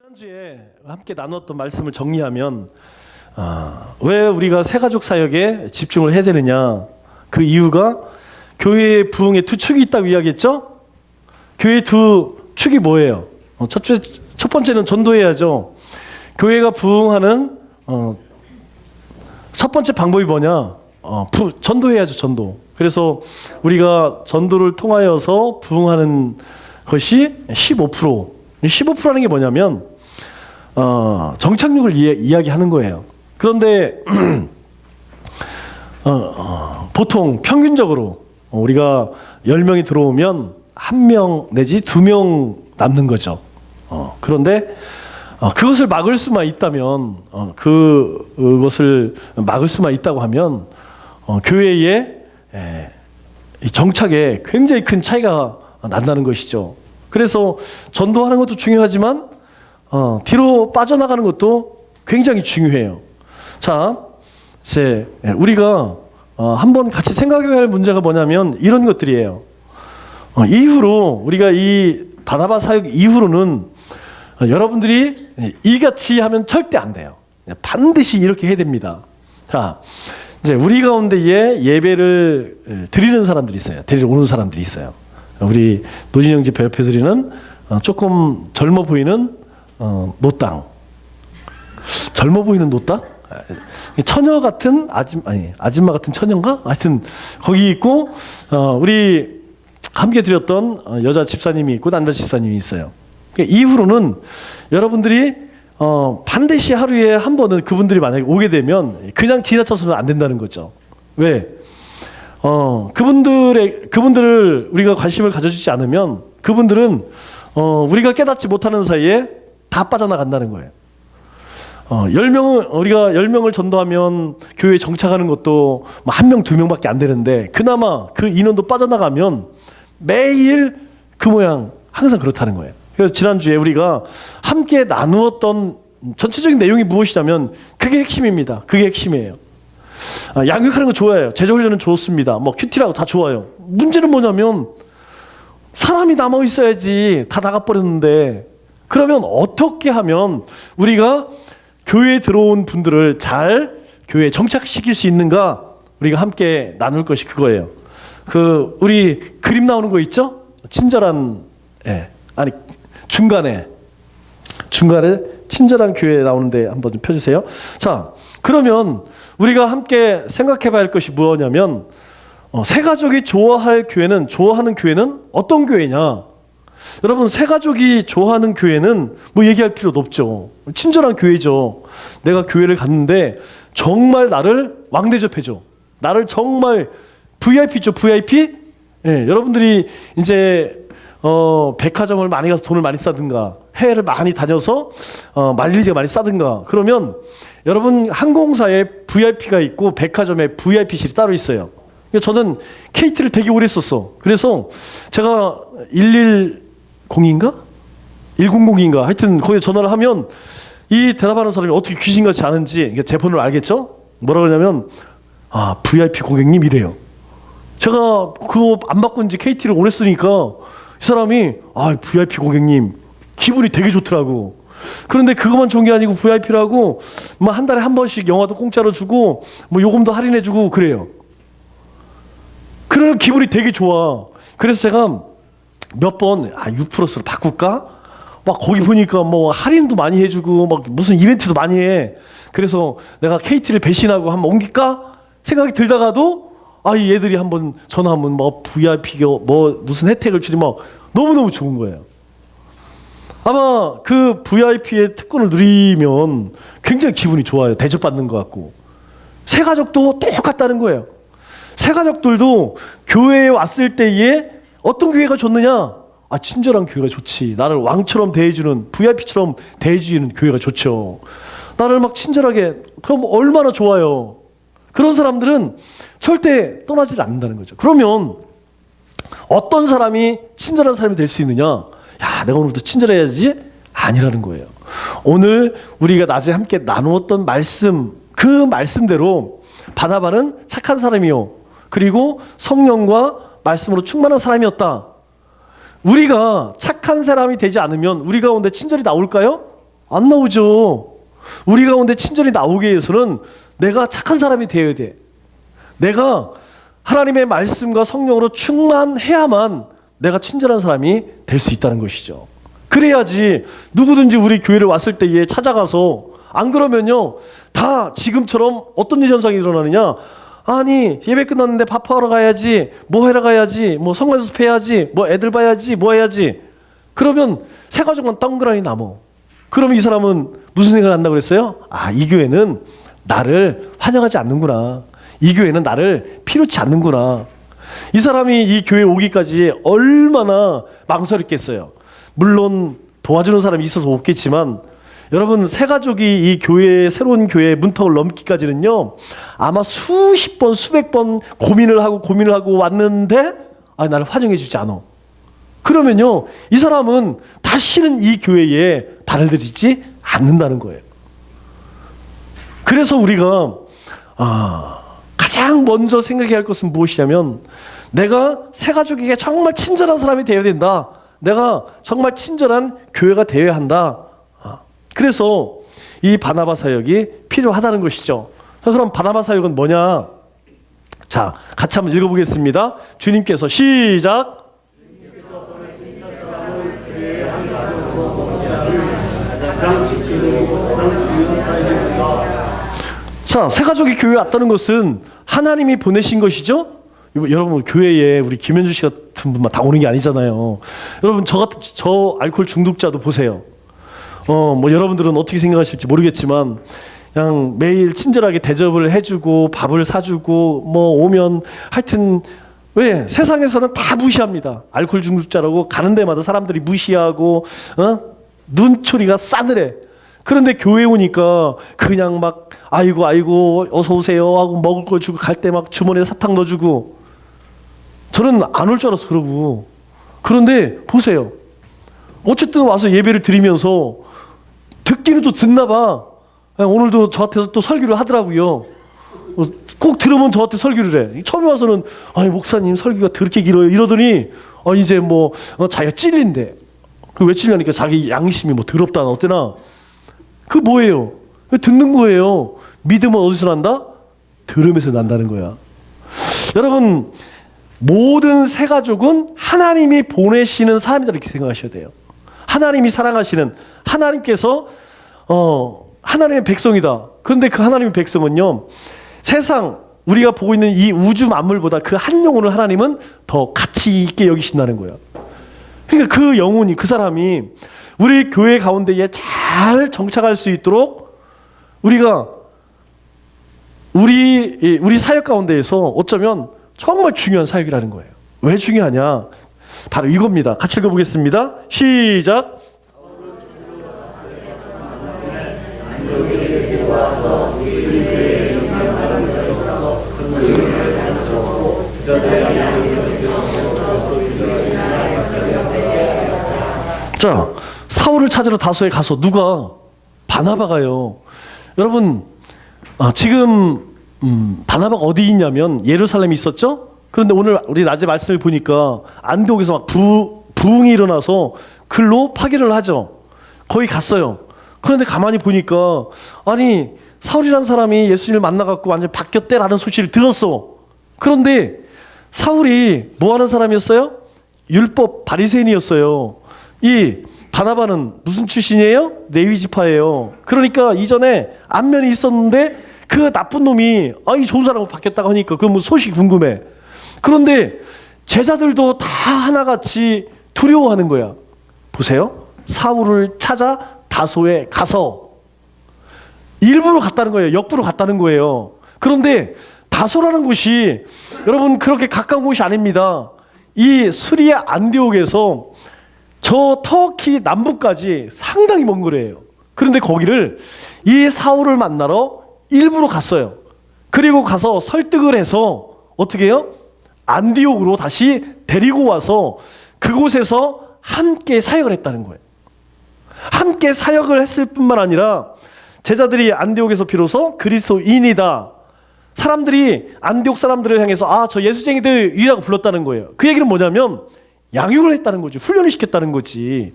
지난주에 함께 나눴던 말씀을 정리하면 왜 우리가 새가족 사역에 집중을 해야 되느냐, 그 이유가 교회의 부흥의 두 축이 있다고 이야기했죠. 교회의 두 축이 뭐예요? 첫 번째는 전도해야죠. 교회가 부흥하는 첫 번째 방법이 뭐냐? 전도해야죠. 전도. 그래서 우리가 전도를 통하여서 부흥하는 것이 15%. 15%라는 게 뭐냐면 정착률을 이야기하는 거예요. 그런데 보통 평균적으로 우리가 10명이 들어오면 1명 내지 2명 남는 거죠. 그런데 그것을 막을 수만 있다면 그것을 막을 수만 있다고 하면 교회의 정착에 굉장히 큰 차이가 난다는 것이죠. 그래서 전도하는 것도 중요하지만 뒤로 빠져나가는 것도 굉장히 중요해요. 자, 이제 우리가 한번 같이 생각해야 할 문제가 뭐냐면 이런 것들이에요. 이후로 우리가 이 바나바 사역 이후로는 여러분들이 이같이 하면 절대 안 돼요. 반드시 이렇게 해야 됩니다. 자, 이제 우리 가운데에 예배를 드리는 사람들이 있어요. 드리러 오는 사람들이 있어요. 우리 노진영 집회 옆에 드리는 조금 젊어 보이는 노땅, 젊어 보이는 노땅, 처녀 같은 아줌마 같은 처녀인가? 하여튼 거기 있고 우리 함께 드렸던 여자 집사님이 있고 남자 집사님이 있어요. 그러니까 이후로는 여러분들이 반드시 하루에 한 번은 그분들이 만약에 오게 되면 그냥 지나쳐서는 안 된다는 거죠. 왜? 그분들을 우리가 관심을 가져주지 않으면 그분들은 우리가 깨닫지 못하는 사이에 다 빠져나간다는 거예요. 10명은 우리가 10명을 전도하면 교회에 정착하는 것도 1명, 2명밖에 안 되는데 그나마 그 인원도 빠져나가면 매일 그 모양 항상 그렇다는 거예요. 그래서 지난주에 우리가 함께 나누었던 전체적인 내용이 무엇이냐면 그게 핵심입니다. 그게 핵심이에요. 양육하는 거 좋아해요. 제자훈련은 좋습니다. 뭐 큐티라고 다 좋아요. 문제는 뭐냐면 사람이 남아 있어야지. 다 나가버렸는데 그러면 어떻게 하면 우리가 교회에 들어온 분들을 잘 교회에 정착시킬 수 있는가, 우리가 함께 나눌 것이 그거예요. 우리 그림 나오는 거 있죠? 친절한, 중간에 친절한 교회 나오는데 한번 좀 펴주세요. 자, 그러면 우리가 함께 생각해 봐야 할 것이 뭐냐면 새가족이 좋아하는 교회는 어떤 교회냐? 여러분, 새가족이 좋아하는 교회는 뭐 얘기할 필요도 없죠. 친절한 교회죠. 내가 교회를 갔는데 정말 나를 왕대접해줘. 나를 정말 VIP죠, VIP? 여러분들이 이제 백화점을 많이 가서 돈을 많이 싸든가 해외를 많이 다녀서 마일리지가 많이 싸든가 그러면 여러분 항공사에 VIP가 있고 백화점에 VIP실이 따로 있어요. 저는 KT를 되게 오래 썼어. 그래서 제가 110인가? 100인가? 하여튼 거기에 전화를 하면 이 대답하는 사람이 어떻게 귀신같이 아는지 제 번호를 알겠죠? 뭐라 그러냐면 VIP 고객님 이래요. 제가 그거 안 바꾼 지 KT를 오래 쓰니까 이 사람이 VIP 고객님 기분이 되게 좋더라고. 그런데 그것만 좋은 게 아니고 VIP라고 뭐 한 달에 한 번씩 영화도 공짜로 주고 뭐 요금도 할인해 주고 그래요. 그러면 기분이 되게 좋아. 그래서 제가 몇 번 6+로 바꿀까? 막 거기 보니까 뭐 할인도 많이 해주고 막 무슨 이벤트도 많이 해. 그래서 내가 KT를 배신하고 한번 옮길까 생각이 들다가도 이 얘들이 한번 전화하면 뭐 VIP가 뭐 무슨 혜택을 주니 막 너무너무 좋은 거예요. 아마 그 VIP의 특권을 누리면 굉장히 기분이 좋아요. 대접받는 것 같고. 새가족도 똑같다는 거예요. 새가족들도 교회에 왔을 때에 어떤 교회가 좋느냐? 친절한 교회가 좋지. 나를 왕처럼 대해주는, VIP처럼 대해주는 교회가 좋죠. 나를 막 친절하게, 그럼 얼마나 좋아요. 그런 사람들은 절대 떠나질 않는다는 거죠. 그러면 어떤 사람이 친절한 사람이 될 수 있느냐? 내가 오늘부터 친절해야지? 아니라는 거예요. 오늘 우리가 낮에 함께 나누었던 말씀, 그 말씀대로 바나바는 착한 사람이요. 그리고 성령과 말씀으로 충만한 사람이었다. 우리가 착한 사람이 되지 않으면 우리 가운데 친절이 나올까요? 안 나오죠. 우리 가운데 친절이 나오기 위해서는 내가 착한 사람이 되어야 돼. 내가 하나님의 말씀과 성령으로 충만해야만 내가 친절한 사람이 될 수 있다는 것이죠. 그래야지 누구든지 우리 교회를 왔을 때에 찾아가서, 안 그러면요 다 지금처럼 어떤 현상이 일어나느냐, 아니 예배 끝났는데 밥하러 가야지, 뭐 하러 가야지, 뭐 성경 연습해야지, 뭐 애들 봐야지, 뭐 해야지. 그러면 새 가족만 덩그러니 남어. 그러면 이 사람은 무슨 생각을 한다고 그랬어요? 아, 이 교회는 나를 환영하지 않는구나. 이 교회는 나를 필요치 않는구나. 이 사람이 이 교회에 오기까지 얼마나 망설였겠어요. 물론 도와주는 사람이 있어서 없겠지만, 여러분 새 가족이 이 교회, 새로운 교회 문턱을 넘기까지는요 아마 수십 번 수백 번 고민을 하고 왔는데, 아, 나를 환영해 주지 않아. 그러면요 이 사람은 다시는 이 교회에 발을 들이지 않는다는 거예요. 그래서 우리가 가장 먼저 생각해야 할 것은 무엇이냐면, 내가 새 가족에게 정말 친절한 사람이 되어야 된다. 내가 정말 친절한 교회가 되어야 한다. 그래서 이 바나바 사역이 필요하다는 것이죠. 그럼 바나바 사역은 뭐냐? 자, 같이 한번 읽어보겠습니다. 주님께서 시작. 자, 새 가족이 교회에 왔다는 것은 하나님이 보내신 것이죠. 여러분 교회에 우리 김현주 씨 같은 분만 다 오는 게 아니잖아요. 여러분 저 알코올 중독자도 보세요. 뭐 여러분들은 어떻게 생각하실지 모르겠지만, 그냥 매일 친절하게 대접을 해주고 밥을 사주고 뭐 오면 하여튼, 왜 세상에서는 다 무시합니다. 알코올 중독자라고 가는 데마다 사람들이 무시하고 눈초리가 싸늘해. 그런데 교회 오니까 그냥 막 아이고 어서 오세요 하고 먹을 거 주고, 갈 때 막 주머니에 사탕 넣어주고. 저는 안 올 줄 알았어 그러고. 그런데 보세요. 어쨌든 와서 예배를 드리면서 듣기는 또 듣나 봐. 오늘도 저한테서 또 설교를 하더라고요. 꼭 들으면 저한테 설교를 해. 처음에 와서는 아니 목사님 설교가 그렇게 길어요 이러더니 이제 뭐 자기가 찔린대. 왜 찔리니까 자기 양심이 뭐 더럽다나 어때나. 그 뭐예요? 듣는 거예요. 믿음은 어디서 난다? 들으면서 난다는 거야. 여러분 모든 새 가족은 하나님이 보내시는 사람이다 이렇게 생각하셔야 돼요. 하나님이 사랑하시는, 하나님께서 하나님의 백성이다. 그런데 그 하나님의 백성은요 세상 우리가 보고 있는 이 우주 만물보다 그 한 영혼을 하나님은 더 가치 있게 여기신다는 거예요. 그러니까 그 영혼이, 그 사람이 우리 교회 가운데에 잘 정착할 수 있도록 우리가 우리 사역 가운데에서 어쩌면 정말 중요한 사역이라는 거예요. 왜 중요하냐? 바로 이겁니다. 같이 읽어보겠습니다. 시작. 자, 사울을 찾으러 다소에 가서 누가? 바나바가요. 여러분 지금 바나바가 어디 있냐면 예루살렘에 있었죠. 그런데 오늘 우리 낮에 말씀을 보니까 안디옥에서 막 부흥이 일어나서 글로 파견을 하죠. 거기 갔어요. 그런데 가만히 보니까 아니 사울이라는 사람이 예수님을 만나갖고 완전 바뀌었대라는 소식을 들었어. 그런데 사울이 뭐 하는 사람이었어요? 율법 바리새인이었어요. 이 바나바는 무슨 출신이에요? 레위 지파예요. 그러니까 이전에 안면이 있었는데 그 나쁜 놈이 이 좋은 사람으로 바뀌었다고 하니까 그 뭐 소식이 궁금해. 그런데 제자들도 다 하나같이 두려워하는 거야. 보세요. 사울을 찾아 다소에 가서 일부러 갔다는 거예요. 역부로 갔다는 거예요. 그런데 다소라는 곳이 여러분 그렇게 가까운 곳이 아닙니다. 이 수리아 안디옥에서 저 터키 남부까지 상당히 먼 거래요. 그런데 거기를 이 사울을 만나러 일부러 갔어요. 그리고 가서 설득을 해서 어떻게 해요? 안디옥으로 다시 데리고 와서 그곳에서 함께 사역을 했다는 거예요. 함께 사역을 했을 뿐만 아니라 제자들이 안디옥에서 비로소 그리스도인이다. 사람들이 안디옥 사람들을 향해서 저 예수쟁이들이라고 불렀다는 거예요. 그 얘기는 뭐냐면 양육을 했다는 거지. 훈련을 시켰다는 거지.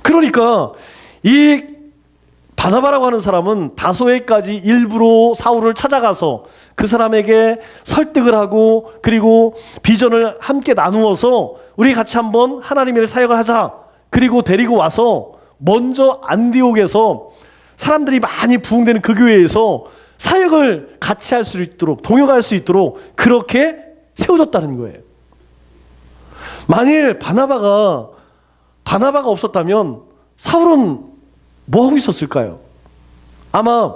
그러니까 이 바나바라고 하는 사람은 다소에까지 일부러 사울을 찾아가서 그 사람에게 설득을 하고 그리고 비전을 함께 나누어서 우리 같이 한번 하나님의 사역을 하자. 그리고 데리고 와서 먼저 안디옥에서 사람들이 많이 부흥되는 그 교회에서 사역을 같이 할 수 있도록 동역할 수 있도록 그렇게 세워졌다는 거예요. 만일 바나바가 없었다면 사울은 뭐 하고 있었을까요? 아마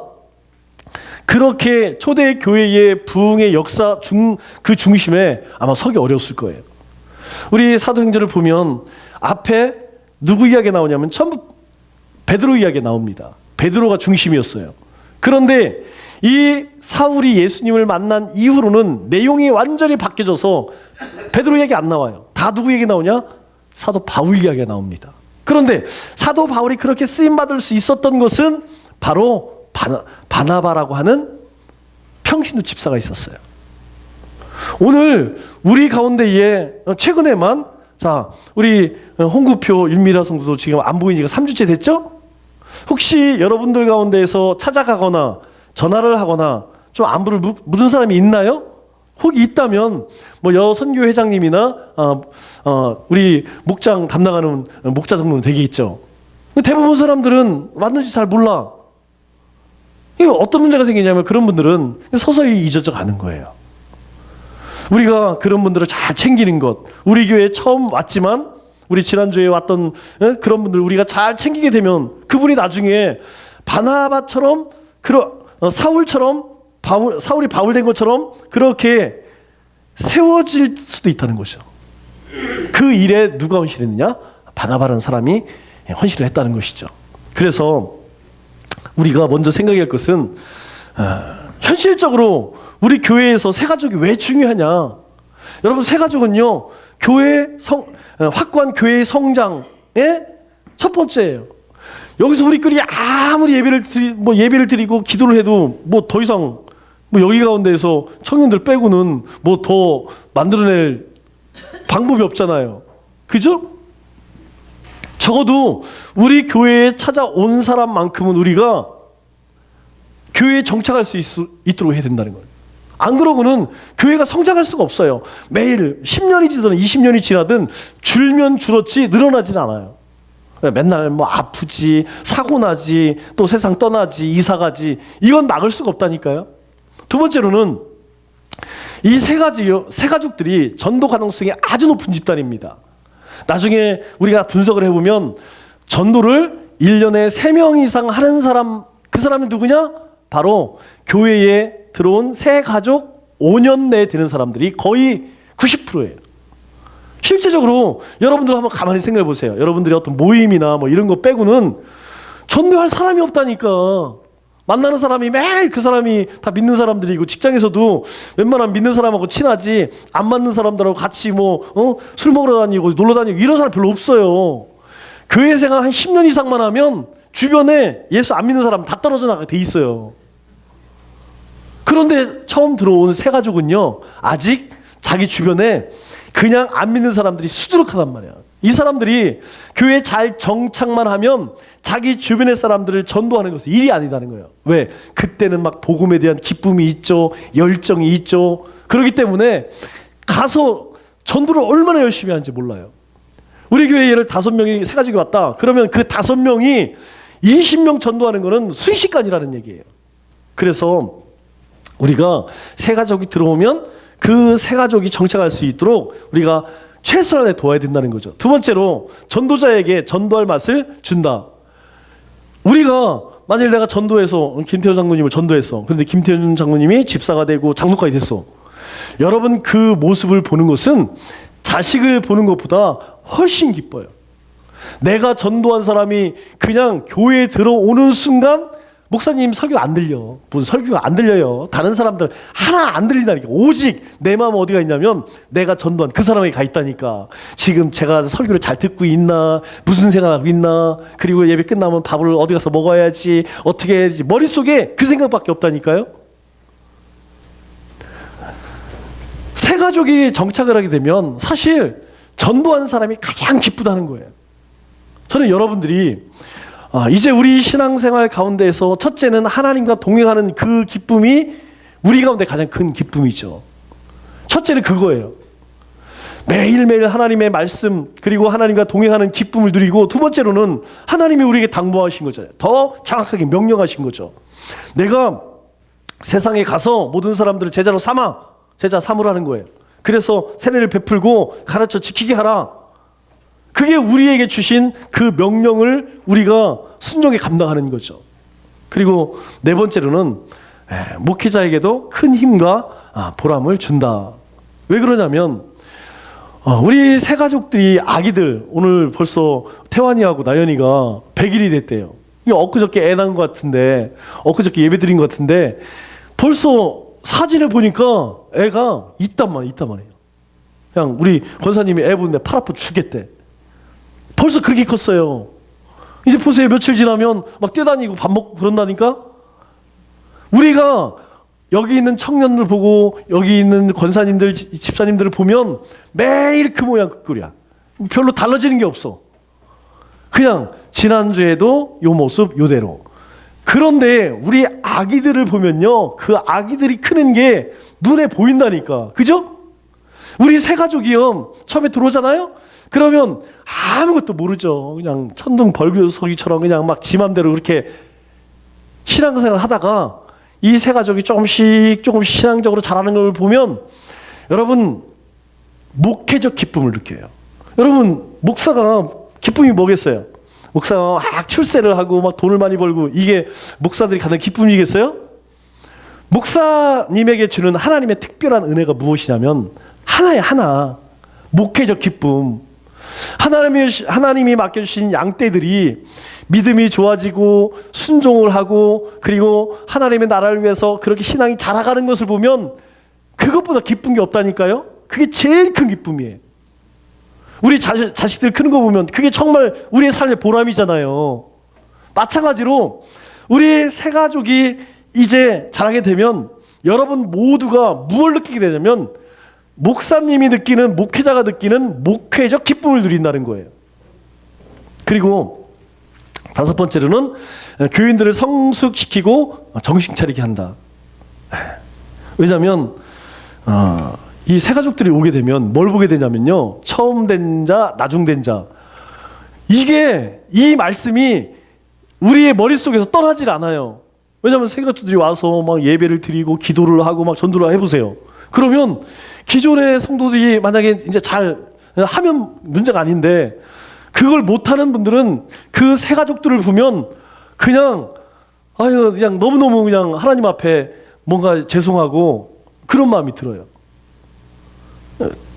그렇게 초대 교회의 부흥의 역사 그 중심에 아마 서기 어려웠을 거예요. 우리 사도행전을 보면 앞에 누구 이야기 나오냐면 전부 베드로 이야기 나옵니다. 베드로가 중심이었어요. 그런데 이 사울이 예수님을 만난 이후로는 내용이 완전히 바뀌어져서 베드로 얘기 안 나와요. 다 누구 얘기 나오냐? 사도 바울 이야기가 나옵니다. 그런데 사도 바울이 그렇게 쓰임받을 수 있었던 것은 바로 바나바라고 하는 평신도 집사가 있었어요. 오늘 우리 가운데에 최근에만 자 우리 홍구표 윤미라 성도도 지금 안 보인 지가 3주째 됐죠? 혹시 여러분들 가운데에서 찾아가거나 전화를 하거나 좀 안부를 묻은 사람이 있나요? 혹 있다면 뭐 여선교 회장님이나 우리 목장 담당하는 목자 정도는 되겠죠. 대부분 사람들은 왔는지 잘 몰라. 이게 어떤 문제가 생기냐면 그런 분들은 서서히 잊어져 가는 거예요. 우리가 그런 분들을 잘 챙기는 것, 우리 교회에 처음 왔지만 우리 지난주에 왔던 그런 분들 우리가 잘 챙기게 되면 그분이 나중에 바나바처럼 사울처럼 사울이 바울 된 것처럼 그렇게 세워질 수도 있다는 거죠. 그 일에 누가 헌신했느냐? 바나바라는 사람이 헌신을 했다는 것이죠. 그래서 우리가 먼저 생각할 것은 현실적으로 우리 교회에서 새가족이 왜 중요하냐? 여러분 새가족은요 확고한 교회의 성장의 첫 번째예요. 여기서 우리끼리 아무리 예배를 드리고 기도를 해도 뭐 더 이상 뭐 여기 가운데에서 청년들 빼고는 뭐 더 만들어낼 방법이 없잖아요. 그죠? 적어도 우리 교회에 찾아온 사람만큼은 우리가 교회에 정착할 수 있도록 해야 된다는 거예요. 안 그러고는 교회가 성장할 수가 없어요. 매일 10년이 지나든 20년이 지나든 줄면 줄었지 늘어나진 않아요. 맨날 뭐 아프지, 사고 나지, 또 세상 떠나지, 이사 가지, 이건 막을 수가 없다니까요. 두 번째로는 이 세 가족들이 전도 가능성이 아주 높은 집단입니다. 나중에 우리가 분석을 해보면 전도를 1년에 3명 이상 하는 사람, 그 사람이 누구냐? 바로 교회에 들어온 새 가족 5년 내에 되는 사람들이 거의 90%예요. 실제적으로 여러분들 한번 가만히 생각해 보세요. 여러분들이 어떤 모임이나 뭐 이런 거 빼고는 전도할 사람이 없다니까. 만나는 사람이 매일 그 사람이 다 믿는 사람들이고 직장에서도 웬만하면 믿는 사람하고 친하지 안 맞는 사람들하고 같이 술 먹으러 다니고 놀러 다니고 이런 사람 별로 없어요. 교회 생활 한 10년 이상만 하면 주변에 예수 안 믿는 사람 다 떨어져 나가게 돼 있어요. 그런데 처음 들어온 새 가족은요 아직 자기 주변에 그냥 안 믿는 사람들이 수두룩하단 말이야. 이 사람들이 교회에 잘 정착만 하면 자기 주변의 사람들을 전도하는 것은 일이 아니다는 거예요. 왜? 그때는 막 복음에 대한 기쁨이 있죠. 열정이 있죠. 그렇기 때문에 가서 전도를 얼마나 열심히 하는지 몰라요. 우리 교회에 예를 5명이 새 가족이 왔다. 그러면 그 5명이 20명 전도하는 거는 순식간이라는 얘기예요. 그래서 우리가 새 가족이 들어오면 그 새 가족이 정착할 수 있도록 우리가 최선을 도와야 된다는 거죠. 두 번째로 전도자에게 전도할 맛을 준다. 우리가 만일 내가 전도해서 김태현 장로님을 전도했어. 그런데 김태현 장로님이 집사가 되고 장로까지 됐어. 여러분 그 모습을 보는 것은 자식을 보는 것보다 훨씬 기뻐요. 내가 전도한 사람이 그냥 교회에 들어오는 순간 목사님 설교 안 들려. 무슨 설교가 안 들려요. 다른 사람들 하나 안 들린다니까. 오직 내 마음 어디가 있냐면 내가 전도한 그 사람에게 가 있다니까. 지금 제가 설교를 잘 듣고 있나, 무슨 생각하고 있나, 그리고 예배 끝나면 밥을 어디 가서 먹어야지, 어떻게 해야지, 머릿속에 그 생각밖에 없다니까요. 새 가족이 정착을 하게 되면 사실 전도한 사람이 가장 기쁘다는 거예요. 저는 여러분들이 이제 우리 신앙생활 가운데에서 첫째는 하나님과 동행하는 그 기쁨이 우리 가운데 가장 큰 기쁨이죠. 첫째는 그거예요. 매일매일 하나님의 말씀 그리고 하나님과 동행하는 기쁨을 누리고, 두 번째로는 하나님이 우리에게 당부하신 거잖아요. 더 정확하게 명령하신 거죠. 내가 세상에 가서 모든 사람들을 제자로 제자 삼으라는 거예요. 그래서 세례를 베풀고 가르쳐 지키게 하라. 그게 우리에게 주신 그 명령을 우리가 순종에 감당하는 거죠. 그리고 네 번째로는 목회자에게도 큰 힘과 보람을 준다. 왜 그러냐면 우리 새 가족들이 아기들, 오늘 벌써 태환이하고 나연이가 100일이 됐대요. 이게 엊그저께 애 낳은 것 같은데, 엊그저께 예배 드린 것 같은데 벌써 사진을 보니까 애가 있단 말이에요. 그냥 우리 권사님이 애 보는데 팔 아파 죽겠대. 벌써 그렇게 컸어요. 이제 보세요. 며칠 지나면 막 뛰어다니고 밥 먹고 그런다니까. 우리가 여기 있는 청년들 보고 여기 있는 권사님들, 집사님들을 보면 매일 그 모양 그 꼴이야. 별로 달라지는 게 없어. 그냥 지난주에도 요 모습 요대로. 그런데 우리 아기들을 보면요, 그 아기들이 크는 게 눈에 보인다니까. 그죠? 우리 새 가족이요, 처음에 들어오잖아요. 그러면 아무것도 모르죠. 그냥 천둥 벌교서기처럼 그냥 막 지 맘대로 그렇게 신앙생활을 하다가 이 새 가족이 조금씩 신앙적으로 자라는 걸 보면 여러분 목회적 기쁨을 느껴요. 여러분 목사가 기쁨이 뭐겠어요? 목사가 막 출세를 하고 막 돈을 많이 벌고 이게 목사들이 갖는 기쁨이겠어요? 목사님에게 주는 하나님의 특별한 은혜가 무엇이냐면 하나 목회적 기쁨. 하나님이 맡겨주신 양떼들이 믿음이 좋아지고 순종을 하고 그리고 하나님의 나라를 위해서 그렇게 신앙이 자라가는 것을 보면 그것보다 기쁜 게 없다니까요. 그게 제일 큰 기쁨이에요. 우리 자식들 크는 거 보면 그게 정말 우리의 삶의 보람이잖아요. 마찬가지로 우리 새 가족이 이제 자라게 되면 여러분 모두가 무엇을 느끼게 되냐면 목사님이 느끼는, 목회자가 느끼는 목회적 기쁨을 누린다는 거예요. 그리고 다섯 번째로는 교인들을 성숙시키고 정신 차리게 한다. 왜냐하면 이 새 가족들이 오게 되면 뭘 보게 되냐면요, 처음 된 자, 나중 된 자. 이 말씀이 우리의 머릿속에서 떠나질 않아요. 왜냐하면 새 가족들이 와서 막 예배를 드리고 기도를 하고 막 전도를 해보세요. 그러면 기존의 성도들이 만약에 이제 잘 하면 문제가 아닌데 그걸 못하는 분들은 그 새 가족들을 보면 그냥 너무너무 그냥 하나님 앞에 뭔가 죄송하고 그런 마음이 들어요.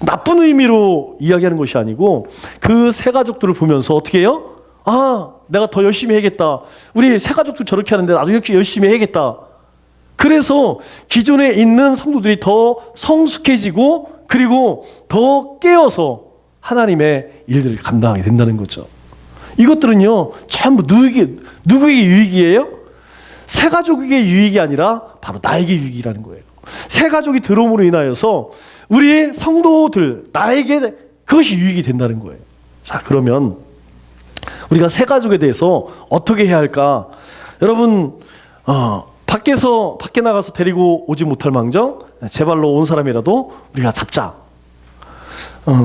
나쁜 의미로 이야기하는 것이 아니고 그 새 가족들을 보면서 어떻게 해요? 내가 더 열심히 해야겠다. 우리 새 가족도 저렇게 하는데 나도 역시 열심히 해야겠다. 그래서 기존에 있는 성도들이 더 성숙해지고 그리고 더 깨어서 하나님의 일들을 감당하게 된다는 거죠. 이것들은요 전부 누구에게 유익이에요? 새 가족에게 유익이 아니라 바로 나에게 유익이라는 거예요. 새 가족이 들어옴으로 인하여서 우리 성도들, 나에게 그것이 유익이 된다는 거예요. 자, 그러면 우리가 새 가족에 대해서 어떻게 해야 할까? 여러분 밖에 나가서 데리고 오지 못할 망정 제 발로 온 사람이라도 우리가 잡자.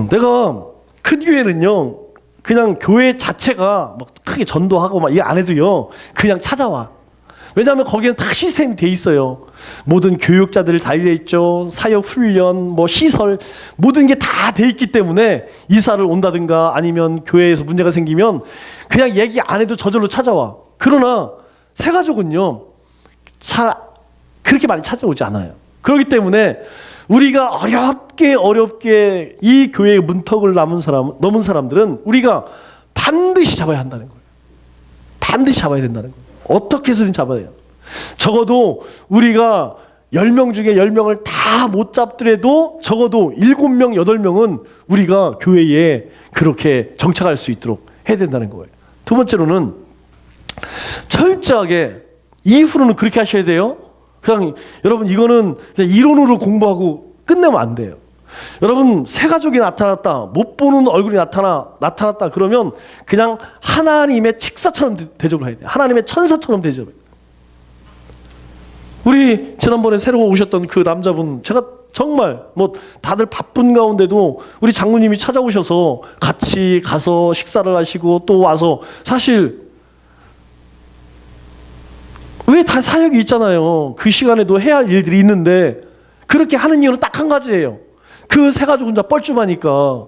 내가 큰 교회는요 그냥 교회 자체가 막 크게 전도하고 막 이 안 해도요 그냥 찾아와. 왜냐하면 거기는 다 시스템이 돼 있어요. 모든 교육자들이 다 돼 있죠. 사역 훈련, 시설 모든 게 다 돼 있기 때문에 이사를 온다든가 아니면 교회에서 문제가 생기면 그냥 얘기 안 해도 저절로 찾아와. 그러나 새 가족은요 잘 그렇게 많이 찾아오지 않아요. 그렇기 때문에 우리가 어렵게 이 교회의 문턱을 넘은 사람들은 우리가 반드시 잡아야 한다는 거예요. 반드시 잡아야 된다는 거예요. 어떻게 해서든 잡아야 해요. 적어도 우리가 10명 중에 10명을 다 못 잡더라도 적어도 7명, 8명은 우리가 교회에 그렇게 정착할 수 있도록 해야 된다는 거예요. 두 번째로는 철저하게 이후로는 그렇게 하셔야 돼요. 그냥 여러분 이거는 그냥 이론으로 공부하고 끝내면 안 돼요. 여러분 새 가족이 나타났다, 못 보는 얼굴이 나타났다 그러면 그냥 하나님의 칙사처럼 대접을 해야 돼요. 하나님의 천사처럼 대접을. 우리 지난번에 새로 오셨던 그 남자분, 제가 정말 뭐 다들 바쁜 가운데도 우리 장로님이 찾아오셔서 같이 가서 식사를 하시고 또 와서, 사실 왜 다 사역이 있잖아요. 그 시간에도 해야 할 일들이 있는데 그렇게 하는 이유는 딱 한 가지예요. 그 새 가족 혼자 뻘쭘하니까.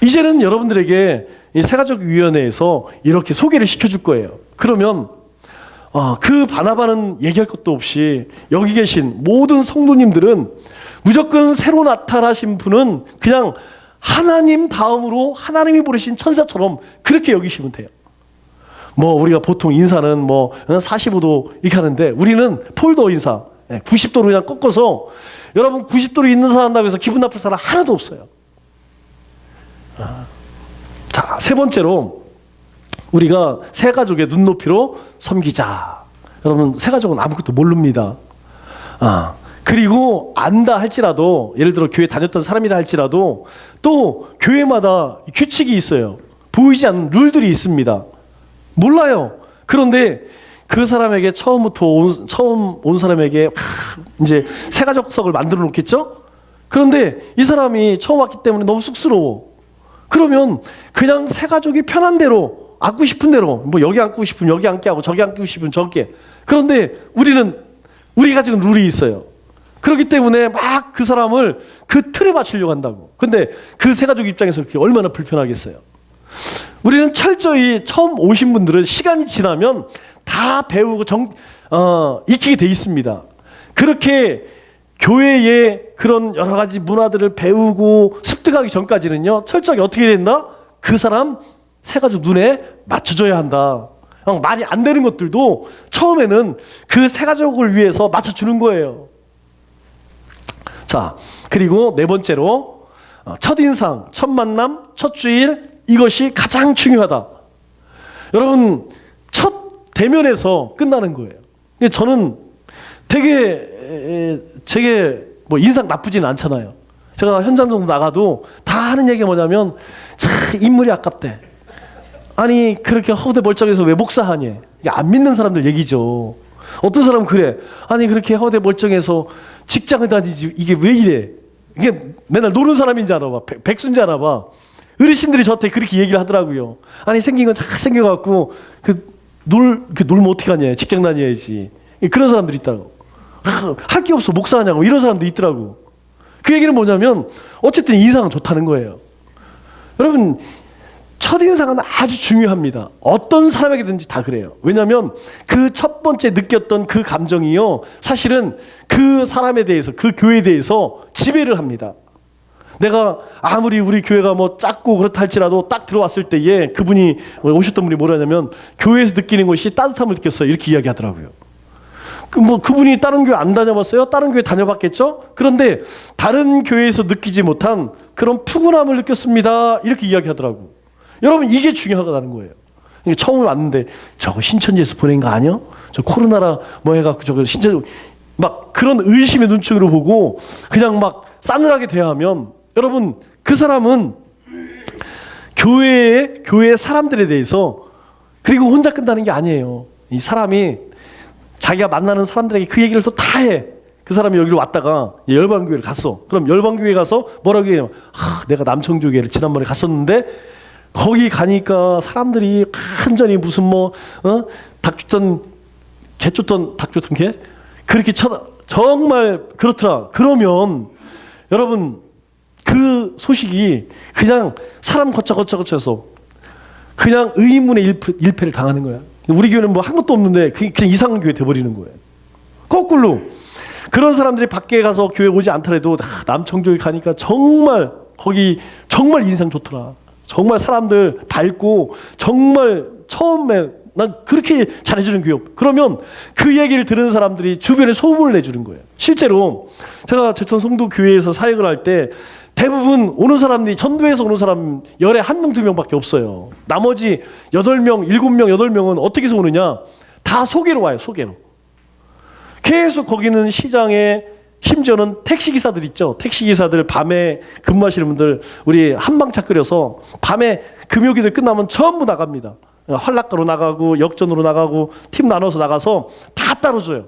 이제는 여러분들에게 이 새가족위원회에서 이렇게 소개를 시켜줄 거예요. 그러면 그 바나바는 얘기할 것도 없이 여기 계신 모든 성도님들은 무조건 새로 나타나신 분은 그냥 하나님 다음으로 하나님이 보내신 천사처럼 그렇게 여기시면 돼요. 뭐 우리가 보통 인사는 뭐 45도 이렇게 하는데 우리는 폴더 인사 90도로 그냥 꺾어서, 여러분 90도로 있는 사람 한다고 해서 기분 나쁠 사람 하나도 없어요. 자, 세 번째로 우리가 새 가족의 눈높이로 섬기자. 여러분 새 가족은 아무것도 모릅니다. 그리고 안다 할지라도, 예를 들어 교회 다녔던 사람이라 할지라도 또 교회마다 규칙이 있어요. 보이지 않는 룰들이 있습니다. 몰라요. 그런데 그 사람에게 처음 온 사람에게 이제 새 가족석을 만들어 놓겠죠? 그런데 이 사람이 처음 왔기 때문에 너무 쑥스러워. 그러면 그냥 새 가족이 편한 대로, 앉고 싶은 대로, 뭐 여기 앉고 싶으면 여기 앉게 하고 저기 앉고 싶으면 저기. 그런데 우리가 지금 룰이 있어요. 그렇기 때문에 막 그 사람을 그 틀에 맞추려고 한다고. 근데 그 새 가족 입장에서 그게 얼마나 불편하겠어요. 우리는 철저히 처음 오신 분들은 시간이 지나면 다 배우고 익히게 돼 있습니다. 그렇게 교회의 그런 여러 가지 문화들을 배우고 습득하기 전까지는요, 철저하게 어떻게 된다? 그 사람 새 가족 눈에 맞춰줘야 한다. 말이 안 되는 것들도 처음에는 그 새 가족을 위해서 맞춰주는 거예요. 자, 그리고 네 번째로 첫인상, 첫 만남, 첫 주일, 이것이 가장 중요하다. 여러분 첫 대면에서 끝나는 거예요. 근데 저는 되게 뭐 인상 나쁘진 않잖아요. 제가 현장 정도 나가도 다 하는 얘기가 뭐냐면, 참 인물이 아깝대. 아니 그렇게 허우대 멀쩡해서 왜 목사하니? 이게 안 믿는 사람들 얘기죠. 어떤 사람은 그래. 아니 그렇게 허우대 멀쩡해서 직장을 다니지 이게 왜 이래? 이게 맨날 노는 사람인지 알아 봐. 백수인지 알아 봐. 어르신들이 저한테 그렇게 얘기를 하더라고요. 아니 생긴 건 잘 생겨갖고 놀면 어떻게 하냐, 직장 다녀야지. 그런 사람들이 있다고. 할 게 없어 목사하냐고 이런 사람도 있더라고. 그 얘기는 뭐냐면 어쨌든 인상은 좋다는 거예요. 여러분 첫인상은 아주 중요합니다. 어떤 사람에게든지 다 그래요. 왜냐하면 그 첫 번째 느꼈던 그 감정이요, 사실은 그 사람에 대해서, 그 교회에 대해서 지배를 합니다. 내가 아무리 우리 교회가 뭐 작고 그렇다 할지라도 딱 들어왔을 때에 그분이 오셨던 분이 뭐라냐면, 교회에서 느끼는 것이 따뜻함을 느꼈어요, 이렇게 이야기하더라고요. 그분이 다른 교회 안 다녀봤어요? 다른 교회 다녀봤겠죠? 그런데 다른 교회에서 느끼지 못한 그런 푸근함을 느꼈습니다, 이렇게 이야기하더라고. 여러분 이게 중요하다는 거예요. 처음에 왔는데 저거 신천지에서 보낸 거 아니야? 저 코로나라 뭐 해갖고 저거 신천지 막 그런 의심의 눈초리로 보고 그냥 막 싸늘하게 대하면, 여러분 그 사람은 교회 사람들에 대해서, 그리고 혼자 끝나는 게 아니에요. 이 사람이 자기가 만나는 사람들에게 그 얘기를 또 다 해. 그 사람이 여기로 왔다가 열방교회를 갔어. 그럼 열방교회 가서 뭐라고 해요? 내가 남청교회를 지난번에 갔었는데 거기 가니까 사람들이 완전히 무슨 닭 쫓던 개 쫓던 닭 쫓던 개? 그렇게 정말 그렇더라. 그러면 여러분 그 소식이 그냥 사람 거쳐서 그냥 의문의 일패를 당하는 거야. 우리 교회는 뭐 한 것도 없는데 그냥 이상한 교회 돼버리는 거예요. 거꾸로 그런 사람들이 밖에 가서 교회 오지 않더라도 남청교회 가니까 정말 거기 정말 인상 좋더라. 정말 사람들 밝고 정말 처음에 난 그렇게 잘해주는 교회. 그러면 그 얘기를 들은 사람들이 주변에 소문을 내주는 거예요. 실제로 제가 제천 송도 교회에서 사역을 할 때 대부분 오는 사람들이 전도에서 오는 사람 열에 1명, 2명밖에 없어요. 나머지 8명, 7명, 8명은 어떻게 해서 오느냐? 다 소개로 와요. 소개로. 계속 거기는 시장에 심지어는 택시기사들 있죠. 택시기사들 밤에 근무하시는 분들 우리 한방차 끓여서 밤에 금요기들 끝나면 전부 나갑니다. 활락가로 나가고 역전으로 나가고 팀 나눠서 나가서 다 따로 줘요.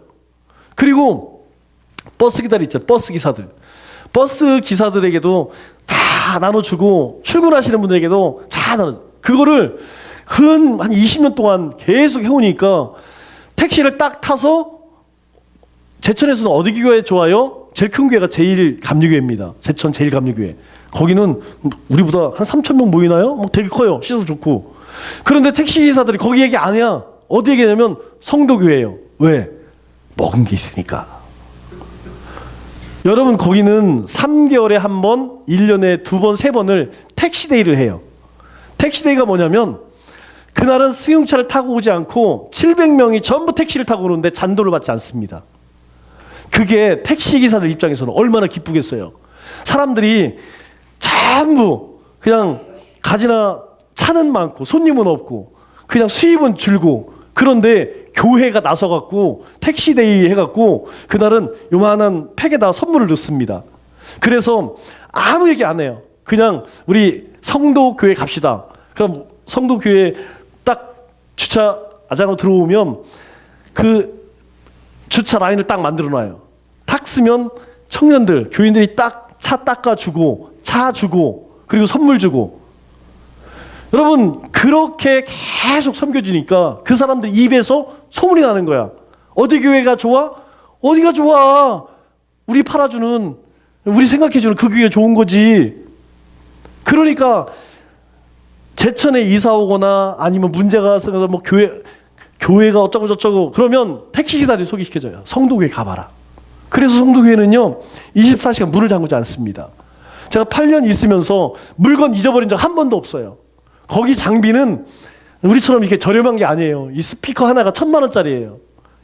그리고 버스 기사들 있죠. 버스 기사들. 버스 기사들에게도 다 나눠주고 출근하시는 분들에게도 다 나눠. 그거를 한 20년 동안 계속 해오니까 택시를 딱 타서 제천에서는 어디 교회 좋아요? 제일 큰 교회가 제일감리교회입니다. 제천 제일감리교회. 거기는 우리보다 한 3,000명 모이나요? 뭐 되게 커요. 시설 좋고. 그런데 택시기사들이 거기 얘기 안 해요. 어디 얘기냐면 성도교회예요. 왜? 먹은 게 있으니까. 여러분 거기는 3개월에 한 번, 1년에 2번, 3번을 택시데이를 해요. 택시데이가 뭐냐면 그날은 승용차를 타고 오지 않고 700명이 전부 택시를 타고 오는데 잔도를 받지 않습니다. 그게 택시기사들 입장에서는 얼마나 기쁘겠어요. 사람들이 전부 그냥 가지나 차는 많고 손님은 없고 그냥 수입은 줄고 그런데 교회가 나서갖고 택시데이 해갖고 그날은 요만한 팩에다 선물을 넣습니다. 그래서 아무 얘기 안 해요. 그냥 우리 성도교회 갑시다. 그럼 성도교회 딱 주차장으로 들어오면 그 주차 라인을 딱 만들어놔요. 탁 쓰면 청년들, 교인들이 딱 차 닦아주고 차 주고 그리고 선물 주고 여러분 그렇게 계속 섬겨주니까 그 사람들 입에서 소문이 나는 거야. 어디 교회가 좋아? 어디가 좋아? 우리 팔아주는 우리 생각해주는 그 교회 좋은 거지. 그러니까 제천에 이사 오거나 아니면 문제가 생겨서 뭐 교회가 어쩌고 저쩌고 그러면 택시기사들이 소개시켜줘요. 성도교회 가봐라. 그래서 성도교회는요 24시간 문을 잠그지 않습니다. 제가 8년 있으면서 물건 잊어버린 적 한 번도 없어요. 거기 장비는 우리처럼 이렇게 저렴한 게 아니에요. 이 스피커 하나가 1,000만 원짜리예요.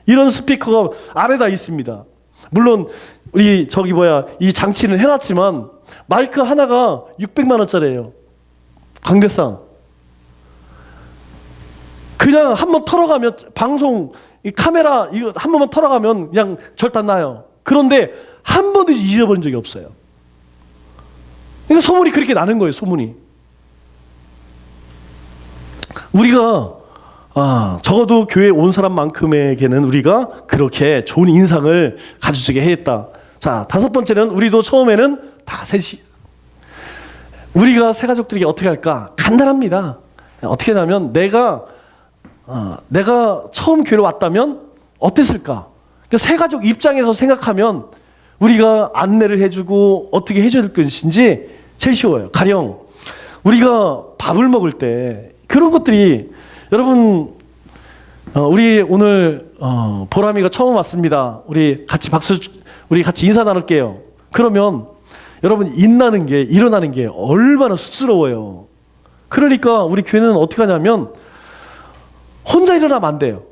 이런 스피커가 안에다 있습니다. 물론 우리 이 장치는 해놨지만 마이크 하나가 600만 원짜리예요. 강대상. 그냥 한번 털어가면 방송 이 카메라 이거 한 번만 털어가면 그냥 절단 나요. 그런데 한 번도 잊어버린 적이 없어요. 이거 소문이 그렇게 나는 거예요. 소문이. 우리가 적어도 교회 온 사람만큼에게는 우리가 그렇게 좋은 인상을 가져주게 했다. 자, 5번째는 우리도 처음에는 다 셋이 우리가 새 가족들에게 어떻게 할까? 간단합니다. 어떻게 하냐면 내가 처음 교회로 왔다면 어땠을까? 그러니까 새 가족 입장에서 생각하면 우리가 안내를 해주고 어떻게 해줘야 될 것인지 제일 쉬워요. 가령 우리가 밥을 먹을 때 그런 것들이 여러분 우리 오늘 보람이가 처음 왔습니다. 우리 같이 인사 나눌게요. 그러면 여러분 일어나는 게 얼마나 쑥스러워요. 그러니까 우리 교회는 어떻게 하냐면 혼자 일어나면 안 돼요.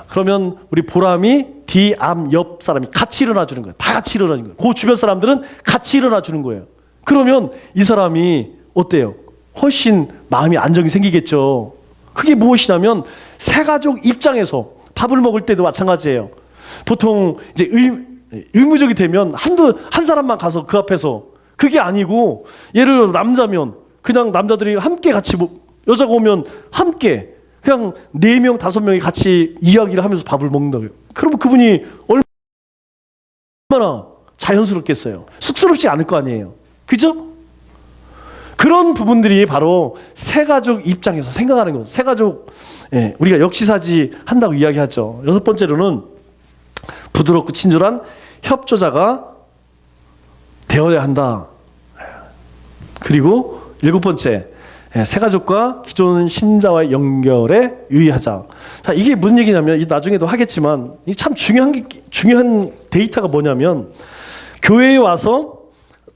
그러면 우리 보람이 뒤, 앞, 옆 사람이 같이 일어나 주는 거예요. 다 같이 일어나 주는 거예요. 그 주변 사람들은 같이 일어나 주는 거예요. 그러면 이 사람이 어때요? 훨씬 마음이 안정이 생기겠죠. 그게 무엇이냐면 새 가족 입장에서 밥을 먹을 때도 마찬가지예요. 보통 이제 의무적이 되면 한 사람만 가서 그 앞에서 그게 아니고 예를 들어 남자면 그냥 남자들이 함께 같이 여자가 오면 함께 그냥 4명, 5명이 같이 이야기를 하면서 밥을 먹는다고요. 그러면 그분이 얼마나 자연스럽겠어요. 쑥스럽지 않을 거 아니에요. 그죠? 그런 부분들이 바로 새 가족 입장에서 생각하는 거죠. 새 가족, 우리가 역시사지 한다고 이야기하죠. 6번째로는 부드럽고 친절한 협조자가 되어야 한다. 그리고 7번째, 새 가족과 기존 신자와의 연결에 유의하자. 자, 이게 무슨 얘기냐면 나중에도 하겠지만 이게 참 중요한 데이터가 뭐냐면 교회에 와서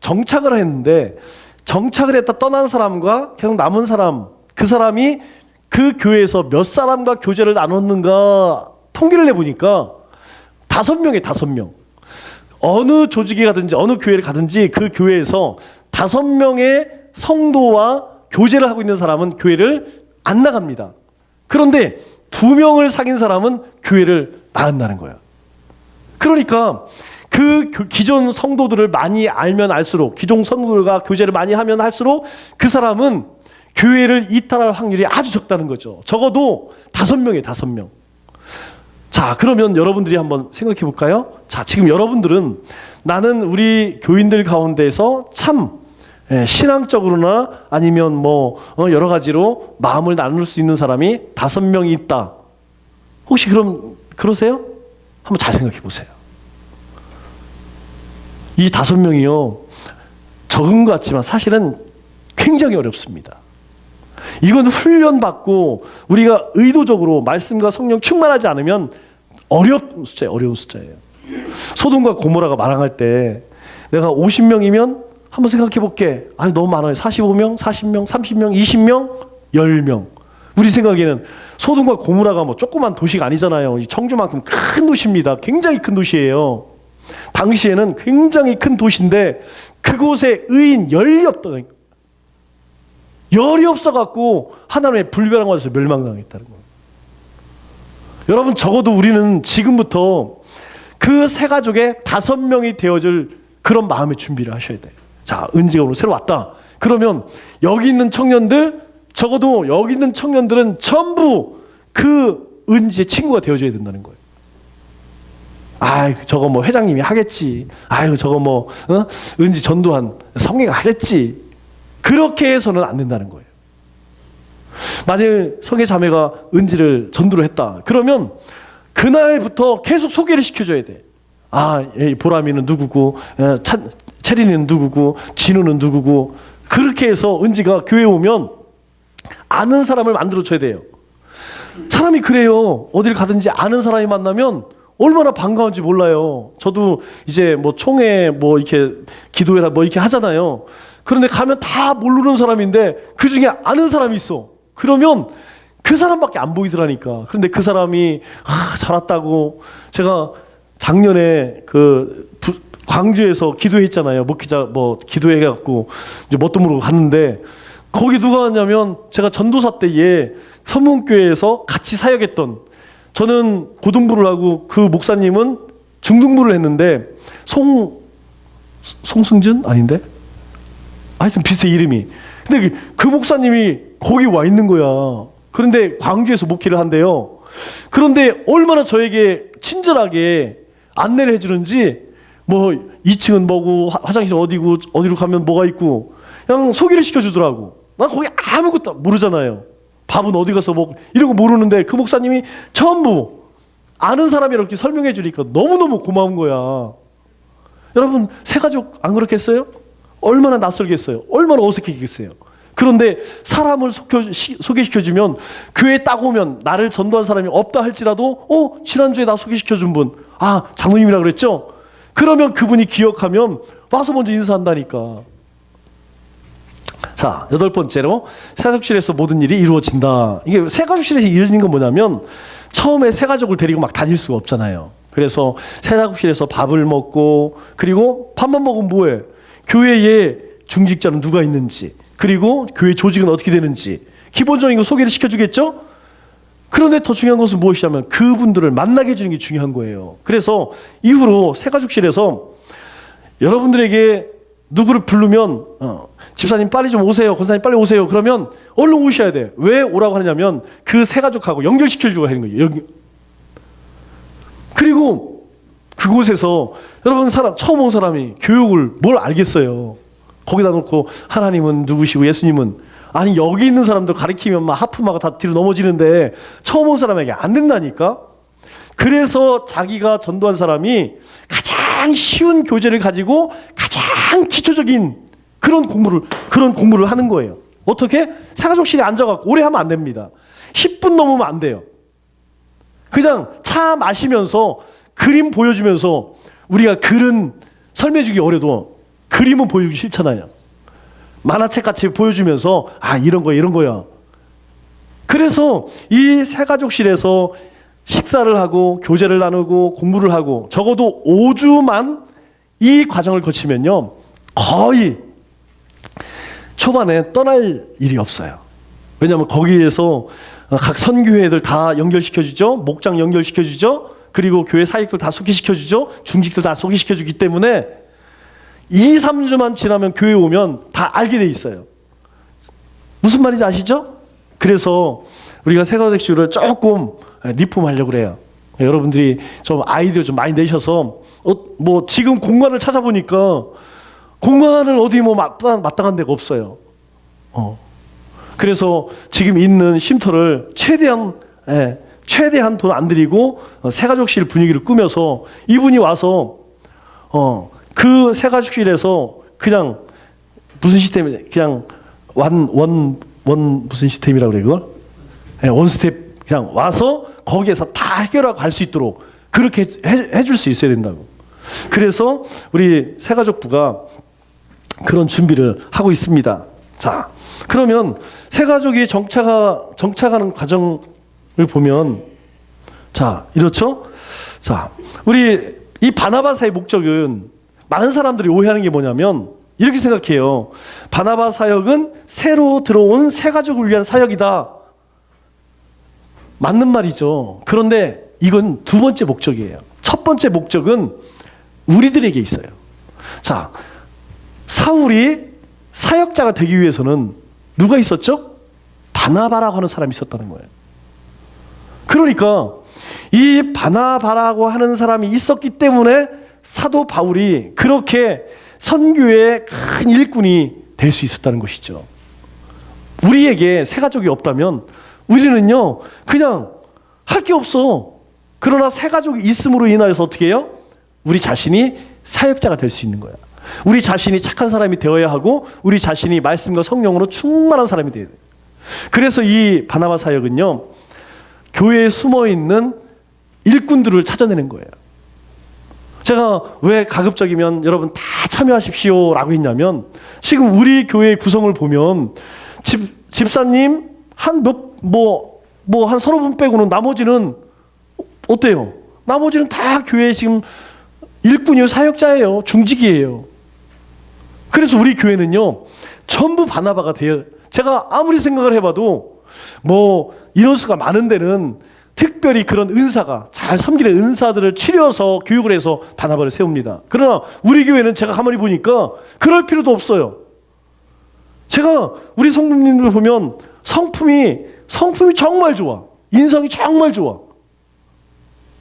정착을 했는데 정착을 했다 떠난 사람과 계속 남은 사람 그 사람이 그 교회에서 몇 사람과 교제를 나눴는가 통계를 내보니까 5명이에요. 5명. 어느 조직에 가든지 어느 교회를 가든지 그 교회에서 5명의 성도와 교제를 하고 있는 사람은 교회를 안 나갑니다. 그런데 2명을 사귄 사람은 교회를 나간다는 거예요. 그러니까 그 기존 성도들을 많이 알면 알수록, 기존 성도들과 교제를 많이 하면 할수록 그 사람은 교회를 이탈할 확률이 아주 적다는 거죠. 적어도 5명이에요. 5명. 자, 그러면 여러분들이 한번 생각해 볼까요? 자, 지금 여러분들은 나는 우리 교인들 가운데서 참 신앙적으로나 아니면 뭐 여러 가지로 마음을 나눌 수 있는 사람이 5명이 있다. 혹시 그러세요? 한번 잘 생각해 보세요. 이 5명이요, 적은 것 같지만 사실은 굉장히 어렵습니다. 이건 훈련받고 우리가 의도적으로 말씀과 성령 충만하지 않으면 어려운 숫자예요. 소돔과 고모라가 말항할 때 내가 50명이면 한번 생각해 볼게. 아니 너무 많아요. 45명, 40명, 30명, 20명, 10명. 우리 생각에는 소돔과 고모라가 뭐 조그만 도시가 아니잖아요. 이 청주만큼 큰 도시입니다. 굉장히 큰 도시예요. 당시에는 굉장히 큰 도시인데 그곳에 의인 열이 없어갖고 하나님의 불변한 곳에서 멸망당했다는 거예요. 여러분, 적어도 우리는 지금부터 그 세 가족의 5명이 되어줄 그런 마음의 준비를 하셔야 돼요. 자, 은지가 오늘 새로 왔다. 그러면 여기 있는 청년들, 적어도 여기 있는 청년들은 전부 그 은지의 친구가 되어줘야 된다는 거예요. 저거 뭐 회장님이 하겠지. 저거 뭐 은지 전도한 성회가 하겠지. 그렇게 해서는 안 된다는 거예요. 만일 성회 자매가 은지를 전도를 했다. 그러면 그날부터 계속 소개를 시켜줘야 돼. 보람이는 누구고, 체린이는 누구고, 진우는 누구고. 그렇게 해서 은지가 교회에 오면 아는 사람을 만들어줘야 돼요. 사람이 그래요. 어딜 가든지 아는 사람이 만나면 얼마나 반가운지 몰라요. 저도 이제 뭐 총회 뭐 이렇게 기도회라 뭐 이렇게 하잖아요. 그런데 가면 다 모르는 사람인데 그 중에 아는 사람이 있어. 그러면 그 사람밖에 안 보이더라니까. 그런데 그 사람이 잘 왔다고. 제가 작년에 광주에서 기도했잖아요. 목회자 기도회 해갖고 이제 뭣도 모르고 갔는데 거기 누가 왔냐면 제가 전도사 때에 서문교회에서 같이 사역했던, 저는 고등부를 하고 그 목사님은 중등부를 했는데 송승준 아닌데? 하여튼 비슷해 이름이. 근데 그 목사님이 거기 와 있는 거야. 그런데 광주에서 목회를 한대요. 그런데 얼마나 저에게 친절하게 안내를 해주는지, 뭐 2층은 뭐고 화장실 어디고 어디로 가면 뭐가 있고 그냥 소개를 시켜주더라고. 난 거기 아무것도 모르잖아요. 밥은 어디 가서 이런 거 모르는데 그 목사님이 전부 아는 사람이 이렇게 설명해 주니까 너무너무 고마운 거야. 여러분, 새가족 안 그렇겠어요? 얼마나 낯설겠어요? 얼마나 어색했겠어요? 그런데 사람을 소개시켜주면, 교회에 딱 오면 나를 전도한 사람이 없다 할지라도 지난주에 나 소개시켜준 분, 장로님이라 그랬죠? 그러면 그분이 기억하면 와서 먼저 인사한다니까. 자, 8번째로 새가족실에서 모든 일이 이루어진다. 이게 새가족실에서 이루어지는 건 뭐냐면, 처음에 새가족을 데리고 막 다닐 수가 없잖아요. 그래서 새가족실에서 밥을 먹고, 그리고 밥만 먹으면 뭐해? 교회에 중직자는 누가 있는지, 그리고 교회 조직은 어떻게 되는지 기본적인 거 소개를 시켜주겠죠? 그런데 더 중요한 것은 무엇이냐면 그분들을 만나게 해주는 게 중요한 거예요. 그래서 이후로 새가족실에서 여러분들에게 누구를 부르면 집사님 빨리 좀 오세요, 권사님 빨리 오세요, 그러면 얼른 오셔야 돼요. 왜 오라고 하냐면 그 새가족하고 연결시켜주고 하는 거예요. 그리고 그곳에서 여러분, 처음 온 사람이 교육을 뭘 알겠어요. 거기다 놓고 하나님은 누구시고 예수님은, 아니 여기 있는 사람들 가리키면 막 하품하고 다 뒤로 넘어지는데 처음 온 사람에게 안 된다니까. 그래서 자기가 전도한 사람이 가장 쉬운 교재를 가지고 가장 기초적인 그런 공부를 하는 거예요. 어떻게? 새가족실에 앉아갖고 오래 하면 안 됩니다. 10분 넘으면 안 돼요. 그냥 차 마시면서 그림 보여주면서, 우리가 글은 설명해주기 어려도 그림은 보여주기 싫잖아요. 만화책 같이 보여주면서 이런 거야. 그래서 이 새가족실에서 식사를 하고 교제를 나누고 공부를 하고 적어도 5주만 이 과정을 거치면요, 거의 초반에 떠날 일이 없어요. 왜냐하면 거기에서 각 선교회들 다 연결시켜주죠. 목장 연결시켜주죠. 그리고 교회 사익들 다 소개시켜주죠. 중직들 다 소개시켜주기 때문에 2, 3주만 지나면 교회 오면 다 알게 돼 있어요. 무슨 말인지 아시죠? 그래서 우리가 새가족식을 조금 리폼하려고 그래요. 여러분들이 좀 아이디어 좀 많이 내셔서 뭐 지금 공간을 찾아보니까 공간은 어디 뭐 마땅한 데가 없어요. 그래서 지금 있는 쉼터를 최대한 돈 안 들이고 새가족실 분위기를 꾸며서 이분이 와서 그 새가족실에서 그냥 무슨 시스템이 그냥 원 무슨 시스템이라고 그래 그걸? 원스텝 그냥 와서 거기에서 다 해결하고 갈 수 있도록 그렇게 해줄 수 있어야 된다고. 그래서 우리 새가족부가 그런 준비를 하고 있습니다. 자, 그러면 새가족이 정착하는 과정을 보면 자, 이렇죠? 자, 우리 이 바나바사의 목적은 많은 사람들이 오해하는 게 뭐냐면 이렇게 생각해요. 바나바 사역은 새로 들어온 새가족을 위한 사역이다. 맞는 말이죠. 그런데 이건 두 번째 목적이에요. 첫 번째 목적은 우리들에게 있어요. 자, 사울이 사역자가 되기 위해서는 누가 있었죠? 바나바라고 하는 사람이 있었다는 거예요. 그러니까 이 바나바라고 하는 사람이 있었기 때문에 사도 바울이 그렇게 선교의 큰 일꾼이 될 수 있었다는 것이죠. 우리에게 새가족이 없다면 우리는요 그냥 할 게 없어. 그러나 새가족이 있음으로 인하여서 어떻게 해요? 우리 자신이 사역자가 될 수 있는 거야. 우리 자신이 착한 사람이 되어야 하고 우리 자신이 말씀과 성령으로 충만한 사람이 되어야 돼. 그래서 이 바나바 사역은요 교회에 숨어있는 일꾼들을 찾아내는 거예요. 제가 왜 가급적이면 여러분 다 참여하십시오 라고 했냐면 지금 우리 교회 구성을 보면 집사님 한 서너 분 빼고는 나머지는 어때요? 나머지는 다 교회에 지금 일꾼이요 사역자예요. 중직이에요. 그래서 우리 교회는요 전부 바나바가 돼요. 제가 아무리 생각을 해봐도 뭐 인원수가 많은 데는 특별히 그런 은사가 잘 섬기는 은사들을 치려서 교육을 해서 바나바를 세웁니다. 그러나 우리 교회는 제가 가만히 보니까 그럴 필요도 없어요. 제가 우리 성도님들 보면 성품이 정말 좋아. 인성이 정말 좋아.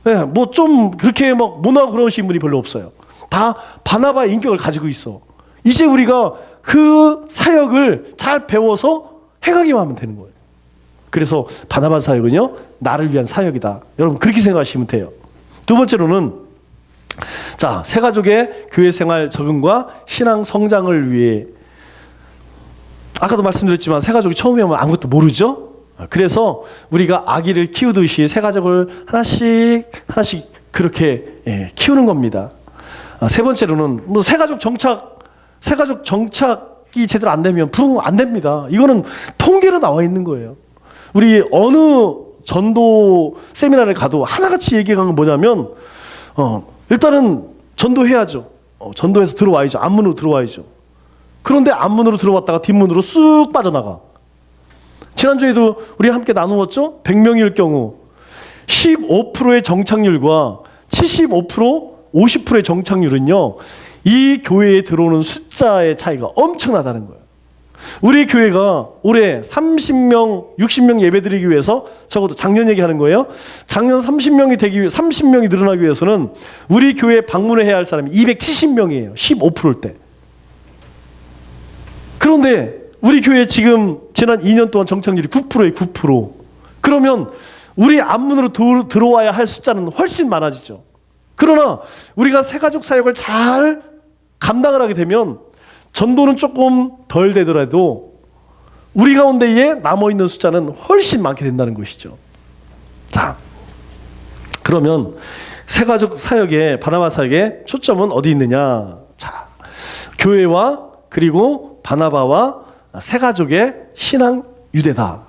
네, 뭐 좀 그렇게 막 모나고 그러신 분이 별로 없어요. 다 바나바의 인격을 가지고 있어. 이제 우리가 그 사역을 잘 배워서 행하기만 하면 되는 거예요. 그래서 바나바 사역은요 나를 위한 사역이다. 여러분 그렇게 생각하시면 돼요. 두 번째로는 자 새가족의 교회 생활 적응과 신앙 성장을 위해 아까도 말씀드렸지만 새가족이 처음에 오면 아무것도 모르죠. 그래서 우리가 아기를 키우듯이 새가족을 하나씩 그렇게 키우는 겁니다. 세 번째로는 뭐 새가족 정착이 제대로 안 되면 부흥 안 됩니다. 이거는 통계로 나와 있는 거예요. 우리 어느 전도 세미나를 가도 하나같이 얘기하는 건 뭐냐면 일단은 전도해야죠. 전도해서 들어와야죠. 앞문으로 들어와야죠. 그런데 앞문으로 들어왔다가 뒷문으로 쑥 빠져나가. 지난주에도 우리 함께 나누었죠. 100명일 경우 15%의 정착률과 75%, 50%의 정착률은요 이 교회에 들어오는 숫자의 차이가 엄청나다는 거예요. 우리 교회가 올해 30명, 60명 예배드리기 위해서 적어도 작년 얘기하는 거예요. 작년 30명이 늘어나기 위해서는 우리 교회에 방문해야 할 사람이 270명이에요. 15%일 때. 그런데 우리 교회 지금 지난 2년 동안 정착률이 9%예요. 9%. 그러면 우리 앞문으로 들어와야 할 숫자는 훨씬 많아지죠. 그러나 우리가 새가족 사역을 잘 감당을 하게 되면 전도는 조금 덜 되더라도 우리 가운데에 남아있는 숫자는 훨씬 많게 된다는 것이죠. 자, 그러면 새가족 사역의 바나바 사역의 초점은 어디 있느냐? 자, 교회와 그리고 바나바와 새가족의 신앙 유대다.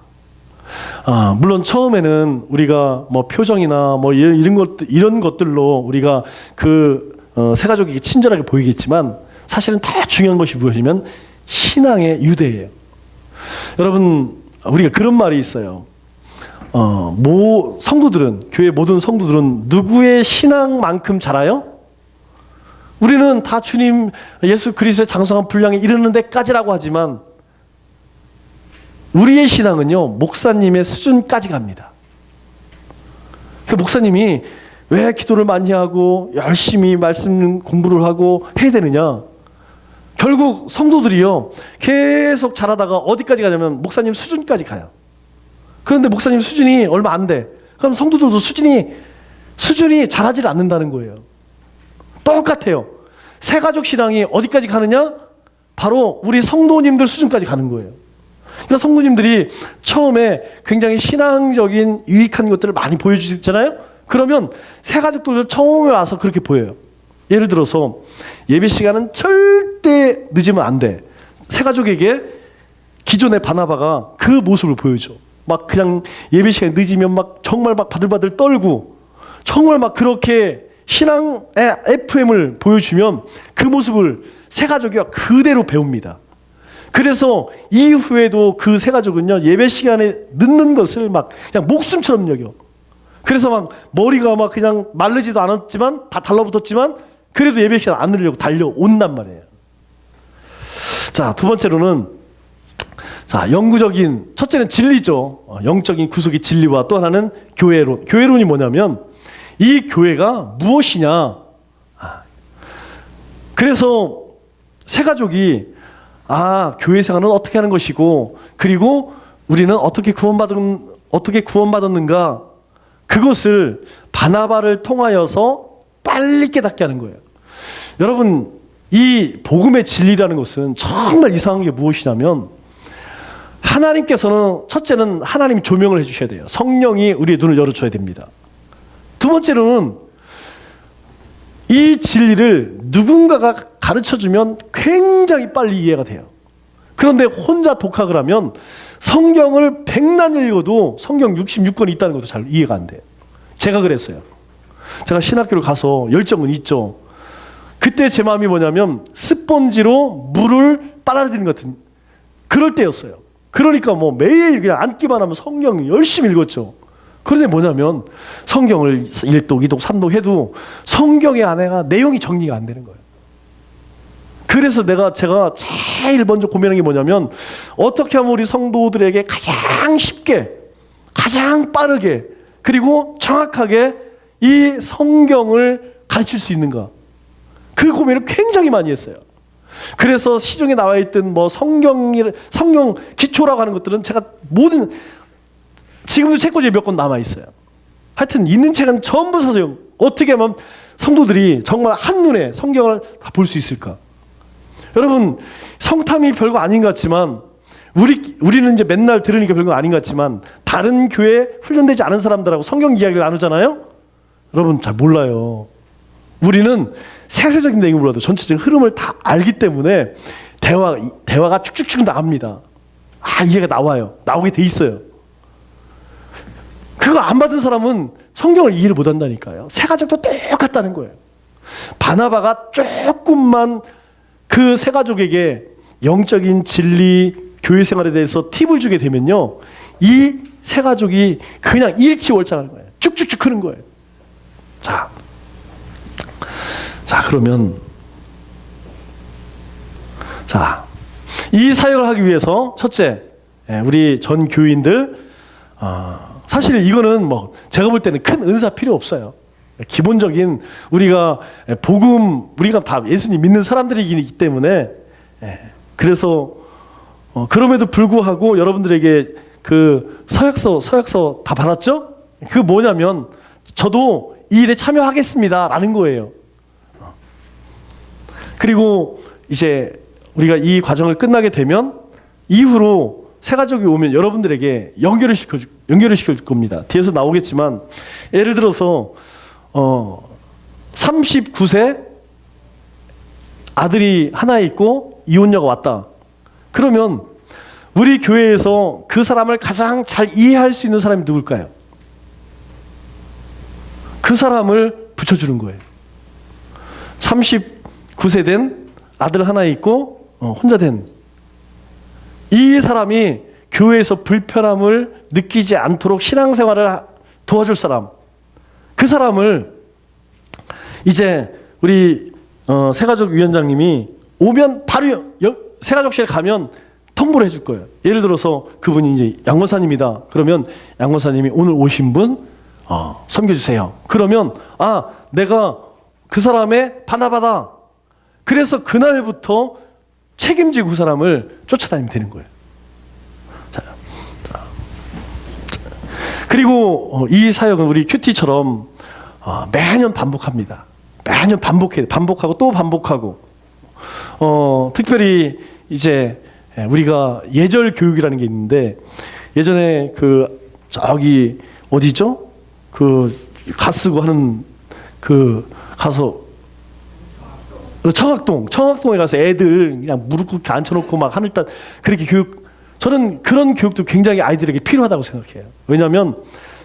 물론 처음에는 우리가 뭐 표정이나 뭐 이런 것들로 우리가 새가족에게 친절하게 보이겠지만 사실은 더 중요한 것이 무엇이냐면 신앙의 유대예요. 여러분 우리가 그런 말이 있어요. 성도들은, 교회 모든 성도들은 누구의 신앙만큼 자라요? 우리는 다 주님 예수 그리스도의 장성한 분량에 이르는 데까지라고 하지만 우리의 신앙은요, 목사님의 수준까지 갑니다. 그 목사님이 왜 기도를 많이 하고 열심히 말씀 공부를 하고 해야 되느냐? 결국 성도들이요, 계속 자라다가 어디까지 가냐면 목사님 수준까지 가요. 그런데 목사님 수준이 얼마 안 돼. 그럼 성도들도 수준이 자라질 않는다는 거예요. 똑같아요. 새가족 신앙이 어디까지 가느냐? 바로 우리 성도님들 수준까지 가는 거예요. 그러니까 성도님들이 처음에 굉장히 신앙적인 유익한 것들을 많이 보여주셨잖아요. 그러면 새가족들도 처음에 와서 그렇게 보여요. 예를 들어서 예배 시간은 절대 늦으면 안 돼. 새가족에게 기존의 바나바가 그 모습을 보여줘. 막 그냥 예배 시간에 늦으면 막 정말 막 바들바들 떨고 정말 막 그렇게 신앙의 FM을 보여주면 그 모습을 새가족이 그대로 배웁니다. 그래서 이후에도 그 새가족은요, 예배 시간에 늦는 것을 막 그냥 목숨처럼 여겨. 그래서 막 머리가 막 그냥 마르지도 않았지만 다 달라붙었지만 그래도 예배 시간 안 늦으려고 달려온단 말이에요. 자, 두 번째로는, 자, 영구적인, 첫째는 진리죠. 영적인 구속의 진리와 또 하나는 교회론. 교회론이 뭐냐면 이 교회가 무엇이냐. 그래서 새가족이 교회 생활은 어떻게 하는 것이고, 그리고 우리는 어떻게 구원받았는가, 그것을 바나바를 통하여서 빨리 깨닫게 하는 거예요. 여러분, 이 복음의 진리라는 것은 정말 이상한 게 무엇이냐면, 하나님께서는 첫째는 하나님이 조명을 해주셔야 돼요. 성령이 우리의 눈을 열어줘야 됩니다. 두 번째로는 이 진리를 누군가가 가르쳐주면 굉장히 빨리 이해가 돼요. 그런데 혼자 독학을 하면 성경을 100년 읽어도 성경 66권이 있다는 것도 잘 이해가 안 돼요. 제가 그랬어요. 제가 신학교를 가서 열정은 있죠. 그때 제 마음이 뭐냐면 스펀지로 물을 빨아들이는 것 같은 그럴 때였어요. 그러니까 뭐 매일 그냥 앉기만 하면 성경 열심히 읽었죠. 그런데 뭐냐면 성경을 1독, 2독, 3독 해도 성경의 안에가 내용이 정리가 안 되는 거예요. 그래서 제가 제일 먼저 고민한 게 뭐냐면 어떻게 하면 우리 성도들에게 가장 쉽게, 가장 빠르게, 그리고 정확하게 이 성경을 가르칠 수 있는가. 그 고민을 굉장히 많이 했어요. 그래서 시중에 나와 있던 뭐 성경 기초라고 하는 것들은 제가 지금도 책꽂이에 몇 권 남아 있어요. 하여튼 있는 책은 전부 사서 어떻게 하면 성도들이 정말 한눈에 성경을 다 볼 수 있을까? 여러분, 성탐이 별거 아닌 것 같지만 우리는 이제 맨날 들으니까 별거 아닌 것 같지만 다른 교회 훈련되지 않은 사람들하고 성경 이야기를 나누잖아요. 여러분 잘 몰라요. 우리는 세세적인 내용을 몰라도 전체적인 흐름을 다 알기 때문에 대화가 쭉쭉쭉 나갑니다. 이해가 나와요. 나오게 돼 있어요. 그거 안 받은 사람은 성경을 이해를 못 한다니까요. 새가족도 똑같다는 거예요. 바나바가 조금만 그 새가족에게 영적인 진리, 교회 생활에 대해서 팁을 주게 되면요, 이 새가족이 그냥 일치월장하는 거예요. 쭉쭉쭉 크는 거예요. 그러면 이 사역을 하기 위해서 첫째, 우리 전 교인들, 사실 이거는 뭐 제가 볼 때는 큰 은사 필요 없어요. 기본적인 우리가 다 예수님 믿는 사람들이기 때문에, 그래서 그럼에도 불구하고 여러분들에게 그 서약서 다 받았죠? 그 뭐냐면 저도 이 일에 참여하겠습니다라는 거예요. 그리고 이제 우리가 이 과정을 끝나게 되면 이후로 새가족이 오면 여러분들에게 연결을 시켜줄 겁니다. 뒤에서 나오겠지만 예를 들어서 39세 아들이 하나 있고 이혼녀가 왔다. 그러면 우리 교회에서 그 사람을 가장 잘 이해할 수 있는 사람이 누굴까요? 그 사람을 붙여주는 거예요. 39세 된 아들 하나 있고 혼자 된 이 사람이 교회에서 불편함을 느끼지 않도록 신앙생활을 도와줄 사람, 그 사람을 이제 우리 새가족 위원장님이 오면 바로 새가족실에 가면 통보를 해줄 거예요. 예를 들어서 그분이 이제 양원사님이다. 그러면 양원사님이 오늘 오신 분 섬겨주세요. 그러면 내가 그 사람의 바나바다. 그래서 그날부터 책임지고 그 사람을 쫓아다니면 되는 거예요. 자. 그리고 이 사역은 우리 큐티처럼 매년 반복합니다. 매년 반복하고 또 반복하고. 특별히 이제 우리가 예절 교육이라는 게 있는데, 예전에 저기 어디죠? 가 쓰고 하는 가서 청학동에 가서 애들 그냥 무릎 꿇게 앉혀놓고 막 하늘따 그렇게 저는 그런 교육도 굉장히 아이들에게 필요하다고 생각해요. 왜냐하면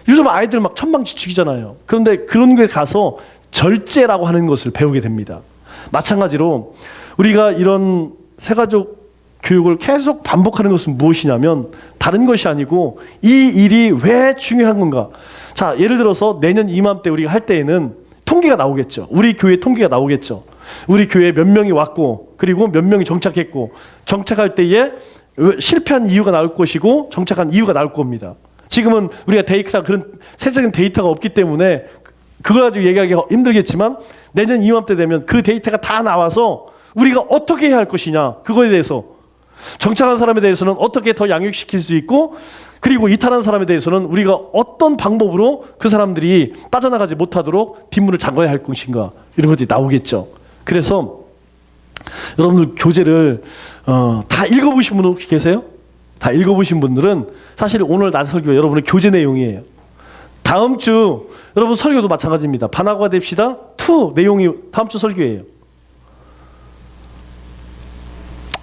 요즘 아이들 막 천방지축이잖아요. 그런데 그런 게 가서 절제라고 하는 것을 배우게 됩니다. 마찬가지로 우리가 이런 새가족 교육을 계속 반복하는 것은 무엇이냐면 다른 것이 아니고 이 일이 왜 중요한 건가. 자, 예를 들어서 내년 이맘때 우리가 할 때에는 통계가 나오겠죠. 우리 교회 통계가 나오겠죠. 우리 교회에 몇 명이 왔고 그리고 몇 명이 정착했고, 정착할 때에 실패한 이유가 나올 것이고 정착한 이유가 나올 겁니다. 지금은 우리가 그런 세적인 데이터가 없기 때문에 그걸 가지고 얘기하기가 힘들겠지만 내년 이맘때 되면 그 데이터가 다 나와서 우리가 어떻게 해야 할 것이냐, 그거에 대해서 정착한 사람에 대해서는 어떻게 더 양육시킬 수 있고, 그리고 이탈한 사람에 대해서는 우리가 어떤 방법으로 그 사람들이 빠져나가지 못하도록 뒷문을 잠가야 할 것인가, 이런 것들이 나오겠죠. 그래서 여러분들 교재를 다 읽어보신 분 혹시 계세요? 다 읽어보신 분들은 사실 오늘 낮 설교 여러분의 교재 내용이에요. 다음 주 여러분 설교도 마찬가지입니다. 반학과 됩시다 2 내용이 다음 주 설교예요.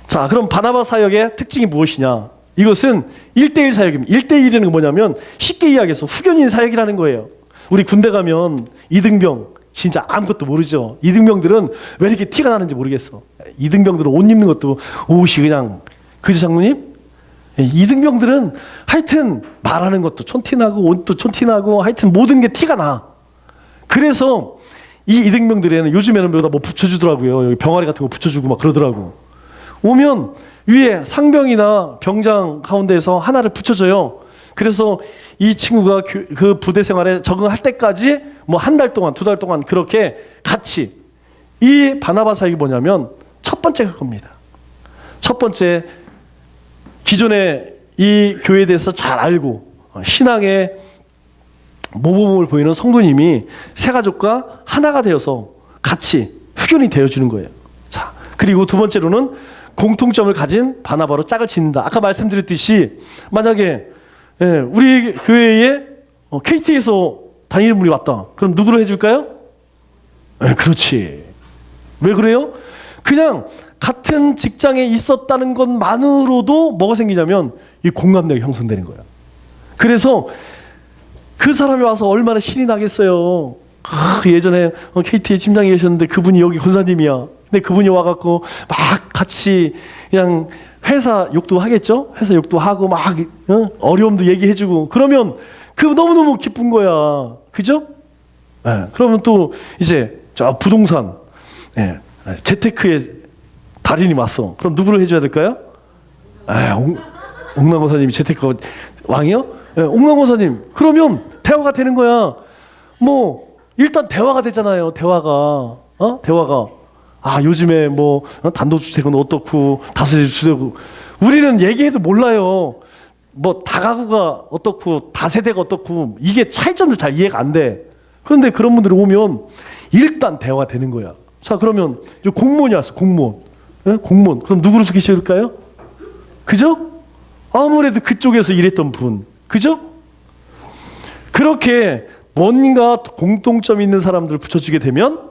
자, 그럼 바나바 사역의 특징이 무엇이냐? 이것은 1:1 사역입니다. 1:1이라는 뭐냐면 쉽게 이야기해서 후견인 사역이라는 거예요. 우리 군대 가면 이등병 진짜 아무것도 모르죠. 이등병들은 왜 이렇게 티가 나는지 모르겠어. 이등병들은 옷 입는 것도 옷이 그냥, 그죠 장로님? 이등병들은 하여튼 말하는 것도 촌티나고 옷도 촌티나고 하여튼 모든 게 티가 나. 그래서 이 이등병들에는 요즘에는 뭐 붙여주더라고요. 여기 병아리 같은 거 붙여주고 막 그러더라고. 오면 위에 상병이나 병장 가운데에서 하나를 붙여줘요. 그래서 이 친구가 그 부대 생활에 적응할 때까지 뭐 1달 동안 2달 동안 그렇게 같이, 이 바나바 사역이 뭐냐면 첫 번째 그겁니다. 첫 번째, 기존에 이 교회에 대해서 잘 알고 신앙의 모범을 보이는 성도님이 새가족과 하나가 되어서 같이 후견이 되어주는 거예요. 자, 그리고 두 번째로는 공통점을 가진 바나바로 짝을 짓는다. 아까 말씀드렸듯이 만약에 우리 교회에 KT에서 다니는 분이 왔다. 그럼 누구로 해줄까요? 그렇지. 왜 그래요? 그냥 같은 직장에 있었다는 것만으로도 뭐가 생기냐면 이 공감대가 형성되는 거야. 그래서 그 사람이 와서 얼마나 신이 나겠어요. 예전에 KT에 팀장이 계셨는데 그분이 여기 권사님이야. 근데 그분이 와갖고 막 같이 그냥 회사 욕도 하겠죠? 회사 욕도 하고 막 어려움도 얘기해주고 그러면 그 너무너무 기쁜 거야. 그죠? 그러면 또 이제 저 부동산 재테크에 달인이 왔어. 그럼 누구를 해줘야 될까요? 옥남고사님이 재테크 왕이요? 옥남고사님. 그러면 대화가 되는 거야. 뭐 일단 대화가 되잖아요. 대화가. 요즘에 뭐 단독주택은 어떻고 다세대 주택은, 우리는 얘기해도 몰라요. 뭐 다가구가 어떻고 다세대가 어떻고 이게 차이점도 잘 이해가 안 돼. 그런데 그런 분들이 오면 일단 대화가 되는 거야. 자, 그러면 공무원이 왔어. 공무원. 공무원. 그럼 누구로 소개시켜줄까요? 그죠? 아무래도 그쪽에서 일했던 분. 그죠? 그렇게 뭔가 공통점 있는 사람들을 붙여주게 되면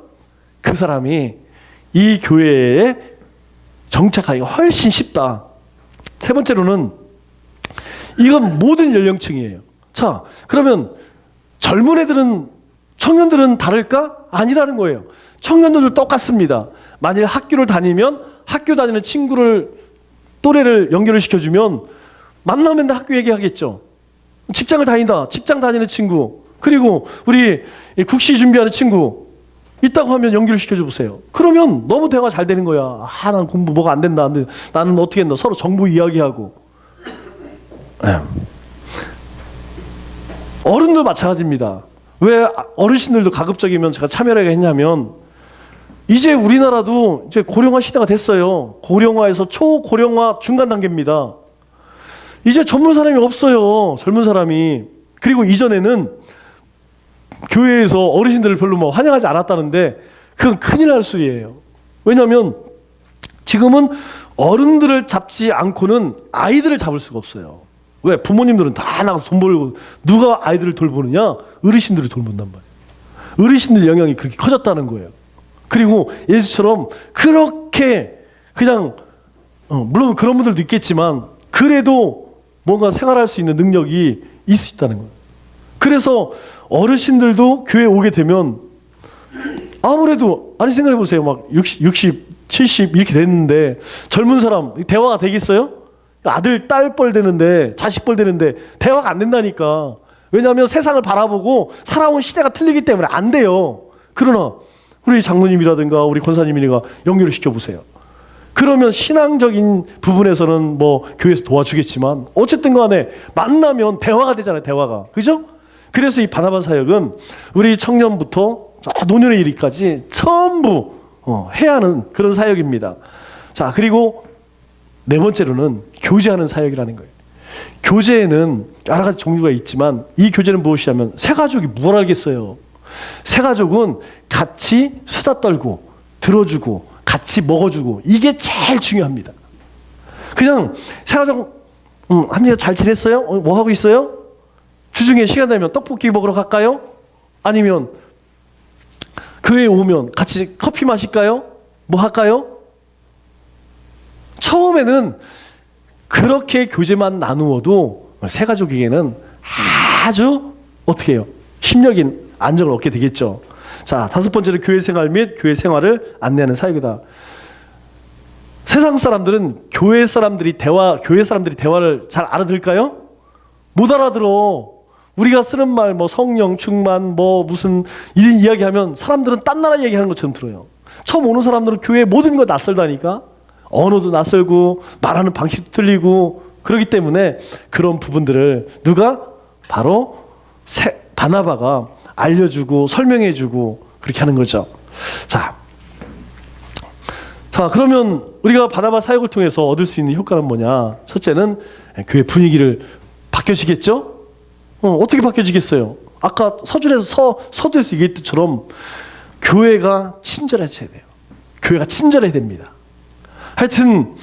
그 사람이 이 교회에 정착하기가 훨씬 쉽다. 세 번째로는 이건 모든 연령층이에요. 자, 그러면 젊은 애들은, 청년들은 다를까? 아니라는 거예요. 청년들도 똑같습니다. 만일 학교를 다니면 학교 다니는 친구를, 또래를 연결을 시켜주면 만나면 학교 얘기하겠죠. 직장을 다닌다. 직장 다니는 친구. 그리고 우리 국시 준비하는 친구 있다고 하면 연결을 시켜줘 보세요. 그러면 너무 대화가 잘 되는 거야. 난 공부 뭐가 안 된다. 나는 어떻게 했나. 서로 정보 이야기하고. 어른도 마찬가지입니다. 왜 어르신들도 가급적이면 제가 참여를 했냐면 이제 우리나라도 이제 고령화 시대가 됐어요. 고령화에서 초고령화 중간 단계입니다. 이제 젊은 사람이 없어요. 젊은 사람이. 그리고 이전에는 교회에서 어르신들을 별로 뭐 환영하지 않았다는데 그건 큰일 날 소리예요. 왜냐하면 지금은 어른들을 잡지 않고는 아이들을 잡을 수가 없어요. 왜? 부모님들은 다 나가서 돈 벌고 누가 아이들을 돌보느냐? 어르신들이 돌본단 말이에요. 어르신들 영향이 그렇게 커졌다는 거예요. 그리고 예수처럼 그렇게 그냥 물론 그런 분들도 있겠지만 그래도 뭔가 생활할 수 있는 능력이 있을 수 있다는 거예요. 그래서 어르신들도 교회에 오게 되면 아무래도 아니 생각해 보세요. 막 60, 70 이렇게 됐는데 젊은 사람 대화가 되겠어요? 아들, 딸 뻘 되는데 자식 뻘 되는데 대화가 안 된다니까. 왜냐하면 세상을 바라보고 살아온 시대가 틀리기 때문에 안 돼요. 그러나 우리 장로님이라든가 우리 권사님이가 연결을 시켜보세요. 그러면 신앙적인 부분에서는 뭐 교회에서 도와주겠지만 어쨌든 간에 만나면 대화가 되잖아요. 대화가. 그죠? 그래서 이 바나바 사역은 우리 청년부터 노년의 이르기까지 전부 해야 하는 그런 사역입니다. 자, 그리고 네 번째로는 교제하는 사역이라는 거예요. 교제에는 여러 가지 종류가 있지만 이 교제는 무엇이냐면 새 가족이 뭘 알겠어요. 새 가족은 같이 수다 떨고 들어주고 같이 먹어주고 이게 제일 중요합니다. 그냥 새 가족 한주 잘 지냈어요? 뭐 하고 있어요? 주중에 시간 되면 떡볶이 먹으러 갈까요? 아니면 교회에 오면 같이 커피 마실까요? 뭐 할까요? 처음에는 그렇게 교제만 나누어도 새 가족에게는 아주 어떻게 해요? 심력인 안정을 얻게 되겠죠. 자, 다섯 번째로 교회 생활 및 교회 생활을 안내하는 사역이다. 세상 사람들은 교회 사람들이 대화를 잘 알아들을까요? 못 알아들어. 우리가 쓰는 말, 뭐 성령 충만, 뭐 무슨 이런 이야기하면 사람들은 딴 나라 얘기하는 것처럼 들어요. 처음 오는 사람들은 교회 모든 거 낯설다니까. 언어도 낯설고 말하는 방식도 틀리고 그렇기 때문에 그런 부분들을 누가 바로 바나바가 알려주고 설명해주고 그렇게 하는 거죠. 자, 그러면 우리가 바나바 사역을 통해서 얻을 수 있는 효과는 뭐냐? 첫째는 교회 분위기를 바뀌어지겠죠? 어떻게 바뀌어지겠어요? 아까 서준에서 서두에서 얘기했듯처럼 교회가 친절해져야 돼요. 교회가 친절해야 됩니다. 하여튼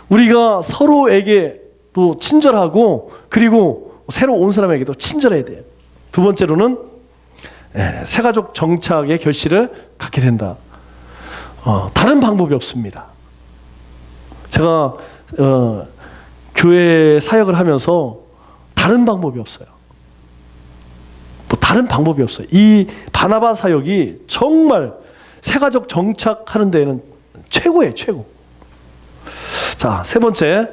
우리가 서로에게 또 친절하고 그리고 새로 온 사람에게도 친절해야 돼요. 두 번째로는 새가족 정착의 결실을 갖게 된다. 다른 방법이 없습니다. 제가 교회 사역을 하면서 다른 방법이 없어요. 뭐 다른 방법이 없어요. 이 바나바 사역이 정말 새가족 정착하는 데에는 최고예요, 최고. 자, 세 번째,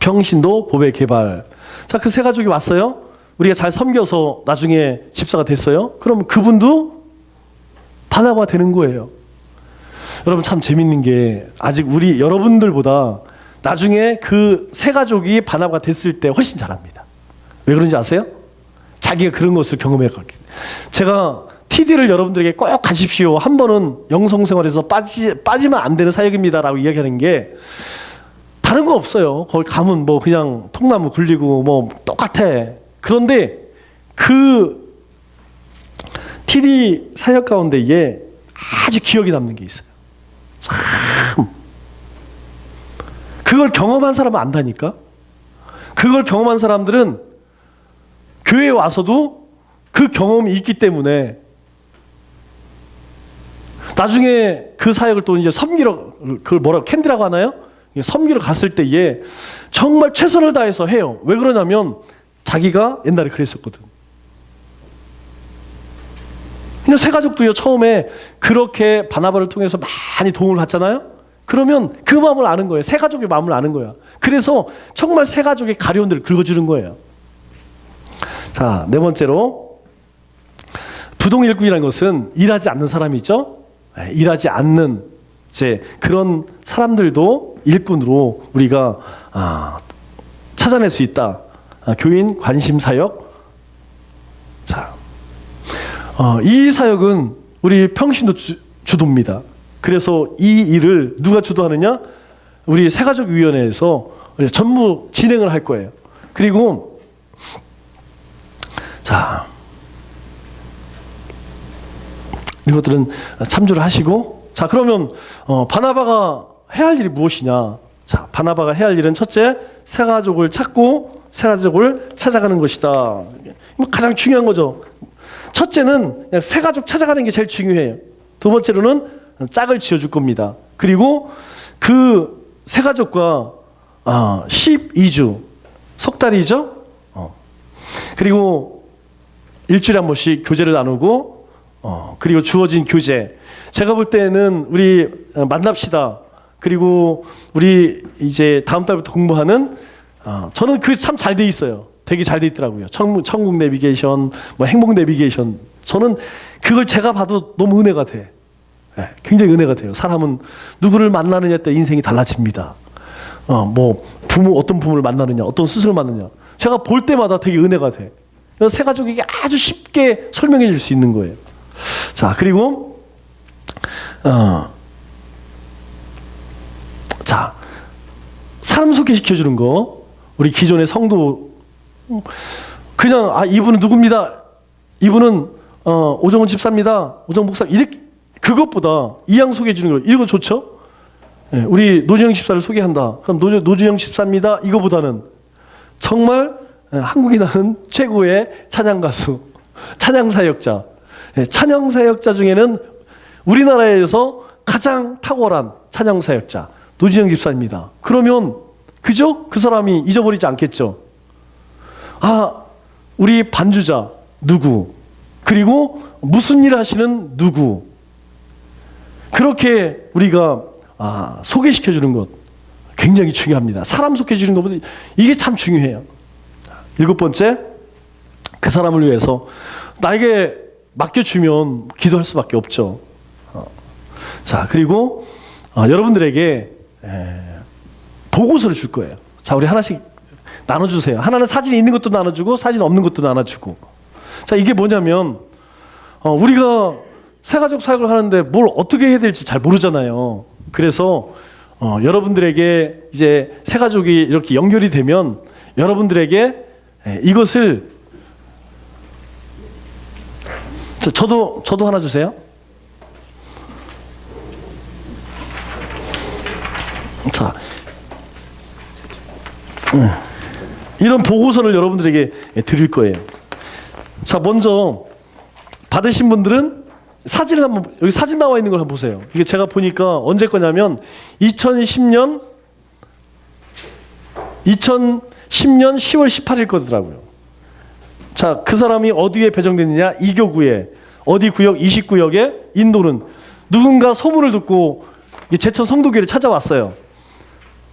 평신도 보배 개발. 자, 그 새 가족이 왔어요. 우리가 잘 섬겨서 나중에 집사가 됐어요. 그럼 그분도 바나바가 되는 거예요. 여러분 참 재밌는 게 아직 우리 여러분들보다 나중에 그 새 가족이 바나바가 됐을 때 훨씬 잘합니다. 왜 그런지 아세요? 자기가 그런 것을 경험해갔기. 제가 TD를 여러분들에게 꼭 가십시오. 한 번은 영성생활에서 빠지면 안 되는 사역입니다라고 이야기하는 게 다른 거 없어요. 거기 가면 뭐 그냥 통나무 굴리고 뭐 똑같아. 그런데 그 TD 사역 가운데 이게 아주 기억에 남는 게 있어요. 참 그걸 경험한 사람은 안다니까. 그걸 경험한 사람들은 교회에 와서도 그 경험이 있기 때문에 나중에 그 사역을 또 이제 섬기러, 그걸 뭐라고 캔디라고 하나요? 섬기러 갔을 때에 정말 최선을 다해서 해요. 왜 그러냐면 자기가 옛날에 그랬었거든. 그냥 새 가족도요 처음에 그렇게 바나바를 통해서 많이 도움을 받잖아요. 그러면 그 마음을 아는 거예요. 새 가족의 마음을 아는 거야. 그래서 정말 새 가족의 가려운 데를 긁어주는 거예요. 자, 네 번째로 부동일꾼이라는 것은 일하지 않는 사람이 있죠. 일하지 않는 이제 그런 사람들도 일꾼으로 우리가 찾아낼 수 있다. 교인 관심 사역. 자, 이 사역은 우리 평신도 주도입니다. 그래서 이 일을 누가 주도하느냐? 우리 새가족위원회에서 전부 진행을 할 거예요. 그리고 자, 이것들은 참조를 하시고, 자, 그러면 바나바가 해야 할 일이 무엇이냐? 자, 바나바가 해야 할 일은 첫째, 새가족을 찾고 새가족을 찾아가는 것이다. 가장 중요한 거죠. 첫째는 그냥 새가족 찾아가는 게 제일 중요해요. 두 번째로는 짝을 지어줄 겁니다. 그리고 그 새가족과 12주, 석 달이죠. 그리고 일주일에 한 번씩 교제를 나누고, 그리고 주어진 교제. 제가 볼 때는 우리 만납시다. 그리고 우리 이제 다음 달부터 공부하는, 저는 그게 참 잘 돼 있어요. 되게 잘 돼 있더라고요. 천국 내비게이션, 뭐 행복 내비게이션. 저는 그걸 제가 봐도 너무 은혜가 돼. 네, 굉장히 은혜가 돼요. 사람은 누구를 만나느냐에 따라 인생이 달라집니다. 뭐 어떤 부모를 만나느냐, 어떤 스승을 만나느냐. 제가 볼 때마다 되게 은혜가 돼. 그래서 새 가족에게 아주 쉽게 설명해 줄 수 있는 거예요. 자, 그리고 자, 사람 소개시켜 주는 거. 우리 기존의 성도 그냥 이분은 누굽니다. 이분은 오정훈 집사입니다. 오정훈 목사 이렇게 그것보다 이양 소개해 주는 거 이거 좋죠? 네, 우리 노주영 집사를 소개한다. 그럼 노주영 집사입니다. 이거보다는 정말 한국이 낳은 최고의 찬양 가수, 찬양 사역자. 찬양 사역자 중에는 우리나라에서 가장 탁월한 찬양 사역자 노주영 집사입니다. 그러면 그죠? 그 사람이 잊어버리지 않겠죠. 우리 반주자 누구? 그리고 무슨 일 하시는 누구? 그렇게 우리가 소개시켜 주는 것 굉장히 중요합니다. 사람 소개해 주는 것보다 이게 참 중요해요. 일곱 번째, 그 사람을 위해서 나에게 맡겨주면 기도할 수밖에 없죠. 자, 그리고 여러분들에게 보고서를 줄 거예요. 자, 우리 하나씩 나눠주세요. 하나는 사진이 있는 것도 나눠주고 사진 없는 것도 나눠주고. 자, 이게 뭐냐면 우리가 새가족 사역을 하는데 뭘 어떻게 해야 될지 잘 모르잖아요. 그래서 여러분들에게 이제 새가족이 이렇게 연결이 되면 여러분들에게 이것을 저도 하나 주세요. 자, 이런 보고서를 여러분들에게 드릴 거예요. 자, 먼저 받으신 분들은 사진을 한번, 여기 사진 나와 있는 걸 한번 보세요. 이게 제가 보니까 언제 거냐면 2010년 10월 18일 거더라고요. 자, 그 사람이 어디에 배정됐느냐? 이교구에, 어디 구역? 29역에 인도는 누군가 소문을 듣고 제천 성도교회를 찾아왔어요.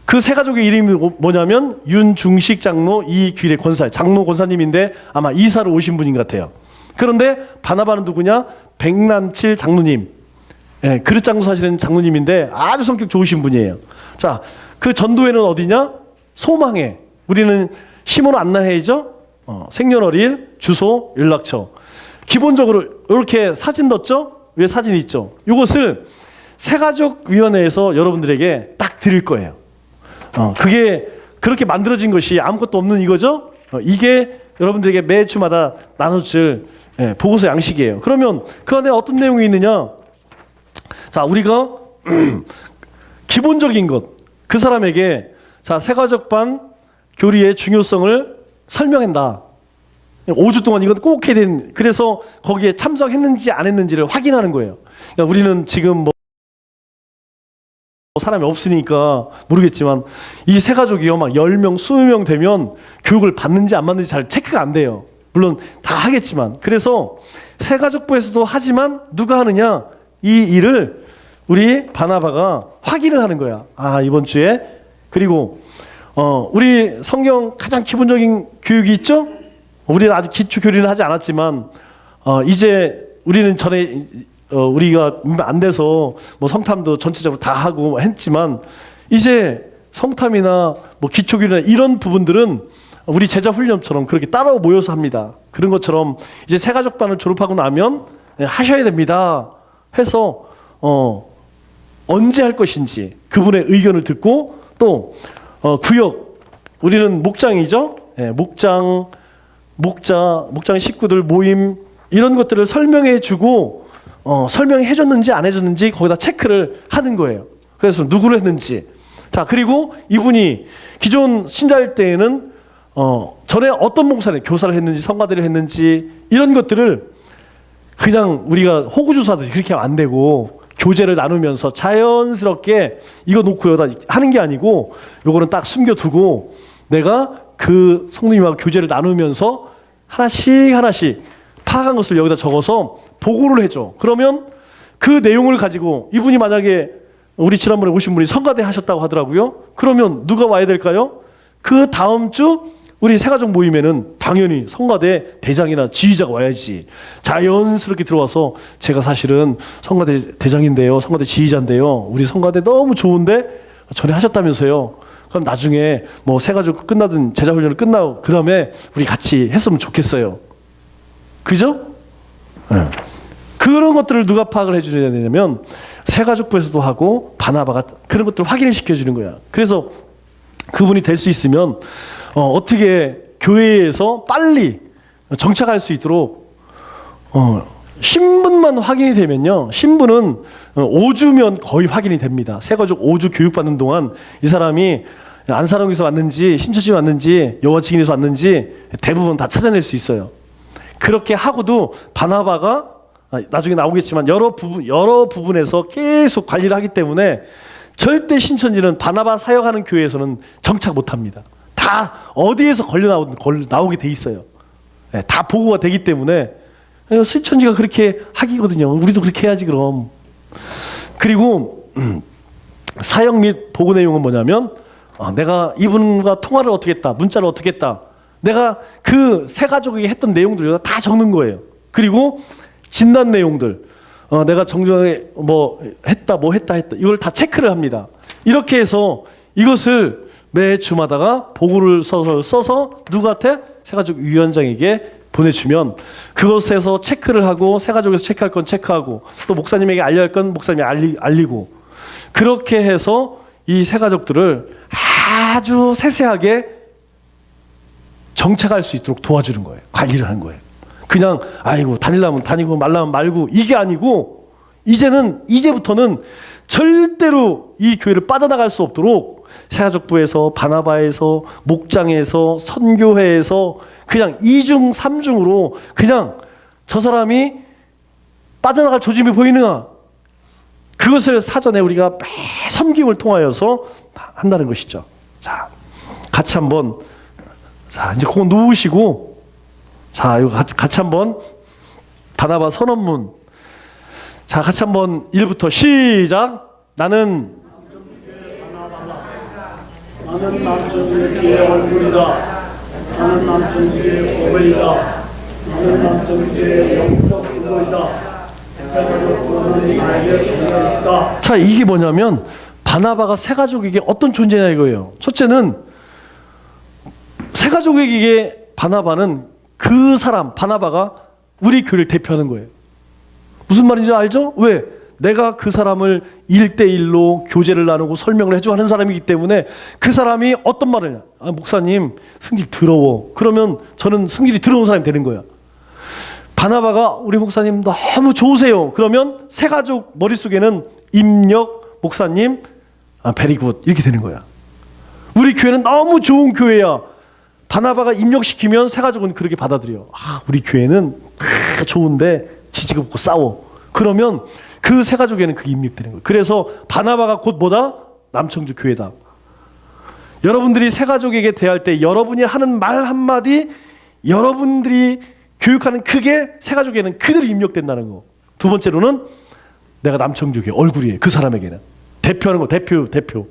그 세 가족의 이름이 뭐냐면 윤중식 장로, 이귀래 권사, 장로 권사님인데 아마 이사를 오신 분인 것 같아요. 그런데 바나바는 누구냐? 백남칠 장로님, 그릇 장소 하시는 장로님인데 아주 성격 좋으신 분이에요. 자, 그 전도회는 어디냐? 소망회. 우리는 시몬 안나회이죠. 생년월일, 주소, 연락처. 기본적으로 이렇게 사진 넣었죠? 위에 사진 있죠? 이것을 새가족위원회에서 여러분들에게 딱 드릴 거예요. 그게 그렇게 만들어진 것이 아무것도 없는 이거죠? 이게 여러분들에게 매주마다 나눠줄 보고서 양식이에요. 그러면 그 안에 어떤 내용이 있느냐? 자, 우리가 기본적인 것, 그 사람에게 자, 새가족반 교리의 중요성을 설명한다. 5주 동안 이건 꼭 해야 되는, 그래서 거기에 참석했는지 안 했는지를 확인하는 거예요. 그러니까 우리는 지금 사람이 없으니까 모르겠지만 이 새 가족이요 막 10명, 20명 되면 교육을 받는지 안 받는지 잘 체크가 안 돼요. 물론 다 하겠지만. 그래서 새 가족부에서도 하지만 누가 하느냐? 이 일을 우리 바나바가 확인을 하는 거야. 아, 이번 주에. 그리고 우리 성경 가장 기본적인 교육이 있죠? 우리는 아직 기초 교리는 하지 않았지만 이제 우리는 전에 우리가 안 돼서 뭐 성탐도 전체적으로 다 하고 했지만 이제 성탐이나 뭐 기초 교리나 이런 부분들은 우리 제자 훈련처럼 그렇게 따로 모여서 합니다. 그런 것처럼 이제 새가족반을 졸업하고 나면 하셔야 됩니다. 해서 언제 할 것인지 그분의 의견을 듣고 또 구역 우리는 목장이죠. 목장 식구들 모임 이런 것들을 설명해주고 설명해줬는지 안 해줬는지 거기다 체크를 하는 거예요. 그래서 누구를 했는지. 자, 그리고 이분이 기존 신자일 때에는 전에 어떤 봉사를 교사를 했는지 성가대를 했는지 이런 것들을 그냥 우리가 호구조사듯이 그렇게 하면 안 되고 교제를 나누면서 자연스럽게 이거 놓고 여기다 하는 게 아니고 요거는 딱 숨겨두고 내가 그 성도님하고 교제를 나누면서 하나씩 파악한 것을 여기다 적어서 보고를 해줘. 그러면 그 내용을 가지고 이분이 만약에 우리 지난번에 오신 분이 성가대 하셨다고 하더라고요. 그러면 누가 와야 될까요? 그 다음 주 우리 새가족 모임에는 당연히 성가대 대장이나 지휘자가 와야지. 자연스럽게 들어와서 제가 사실은 성가대 대장인데요, 성가대 지휘자인데요, 우리 성가대 너무 좋은데 전에 하셨다면서요. 그럼 나중에 뭐 새가족 끝나든 제자 훈련을 끝나고 그 다음에 우리 같이 했으면 좋겠어요. 그죠? 네. 그런 것들을 누가 파악을 해주셔야 되냐면 새가족부에서도 하고 바나바가 그런 것들을 확인을 시켜주는 거야. 그래서 그분이 될 수 있으면 어떻게 교회에서 빨리 정착할 수 있도록 신분만 확인이 되면요. 신분은 5주면 거의 확인이 됩니다. 새가족 5주 교육받는 동안 이 사람이 안사롱에서 왔는지 신천지 왔는지 여호와 증인에서 왔는지 대부분 다 찾아낼 수 있어요. 그렇게 하고도 바나바가 나중에 나오겠지만 여러 부분에서 계속 관리를 하기 때문에 절대 신천지는 바나바 사역하는 교회에서는 정착 못합니다. 다 어디에서 나오게 돼 있어요. 다 보고가 되기 때문에 신천지가 그렇게 하기거든요. 우리도 그렇게 해야지 그럼. 그리고 사역 및 보고 내용은 뭐냐면 내가 이분과 통화를 어떻게 했다, 문자를 어떻게 했다, 내가 그 새 가족에게 했던 내용들을 다 적는 거예요. 그리고 진단 내용들, 내가 정중하게 뭐 했다 이걸 다 체크를 합니다. 이렇게 해서 이것을 매 주마다가 보고를 써서 누구한테? 새가족 위원장에게 보내주면 그것에서 체크를 하고 새가족에서 체크할 건 체크하고 또 목사님에게 알려야 할 건 목사님이 알리고 그렇게 해서 이 새가족들을 아주 세세하게 정착할 수 있도록 도와주는 거예요. 관리를 하는 거예요. 그냥 아이고 다니려면 다니고 말라면 말고 이게 아니고 이제부터는 절대로 이 교회를 빠져나갈 수 없도록 새가족부에서 바나바에서 목장에서 선교회에서 그냥 2중 3중으로 그냥 저 사람이 빠져나갈 조짐이 보이느냐 그것을 사전에 우리가 매 섬김을 통하여서 한다는 것이죠. 자, 같이 한번 이제 그거 놓으시고 이거 같이 한번 바나바 선언문 같이 한번 1부터 시작. 나는 남천주의 얼굴이다. 나는 남천주의 고백이다. 나는 남천주의 영적 인물이다. 자, 이게 뭐냐면 바나바가 새가족에게 어떤 존재냐 이거예요. 첫째는 새가족에게 바나바는 그 사람 바나바가 우리 교회를 대표하는 거예요. 무슨 말인지 알죠? 왜? 내가 그 사람을 1대1로 교제를 나누고 설명을 해주고 하는 사람이기 때문에 그 사람이 어떤 말을 목사님 승질 더러워. 그러면 저는 승질이 더러운 사람이 되는 거야. 바나바가 우리 목사님 너무 좋으세요. 그러면 새가족 머릿속에는 임력 목사님 베리굿 이렇게 되는 거야. 우리 교회는 너무 좋은 교회야. 바나바가 입력시키면 새가족은 그렇게 받아들여. 우리 교회는 좋은데 지지가 붙고 싸워. 그러면 그 새가족에는 그게 입력되는 거예요. 그래서 바나바가 곧 뭐다? 남청주 교회다. 여러분들이 새가족에게 대할 때 여러분이 하는 말 한마디 여러분들이 교육하는 그게 새가족에는 그대로 입력된다는 거. 두 번째로는 내가 남청주교회 얼굴이에요. 그 사람에게는. 대표하는 거, 대표.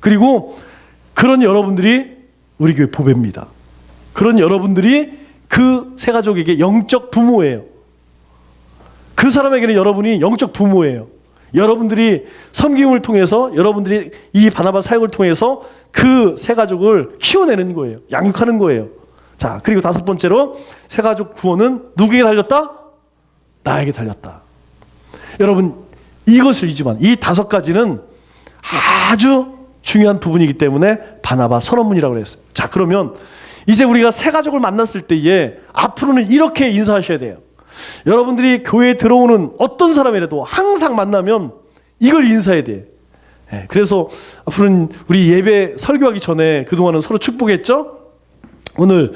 그리고 그런 여러분들이 우리 교회 보배입니다. 그런 여러분들이 그 새가족에게 영적 부모예요. 그 사람에게는 여러분이 영적 부모예요. 여러분들이 섬김을 통해서, 여러분들이 이 바나바 사역을 통해서 그 새가족을 키워내는 거예요. 양육하는 거예요. 자, 그리고 다섯 번째로 새가족 구원은 누구에게 달렸다? 나에게 달렸다. 여러분, 이것을 잊으면 이 다섯 가지는 아주 중요한 부분이기 때문에 바나바 선언문이라고 그랬어요. 자, 그러면 이제 우리가 새가족을 만났을 때에 앞으로는 이렇게 인사하셔야 돼요. 여러분들이 교회에 들어오는 어떤 사람이라도 항상 만나면 이걸 인사해야 돼. 그래서 앞으로는 우리 예배 설교하기 전에 그동안은 서로 축복했죠? 오늘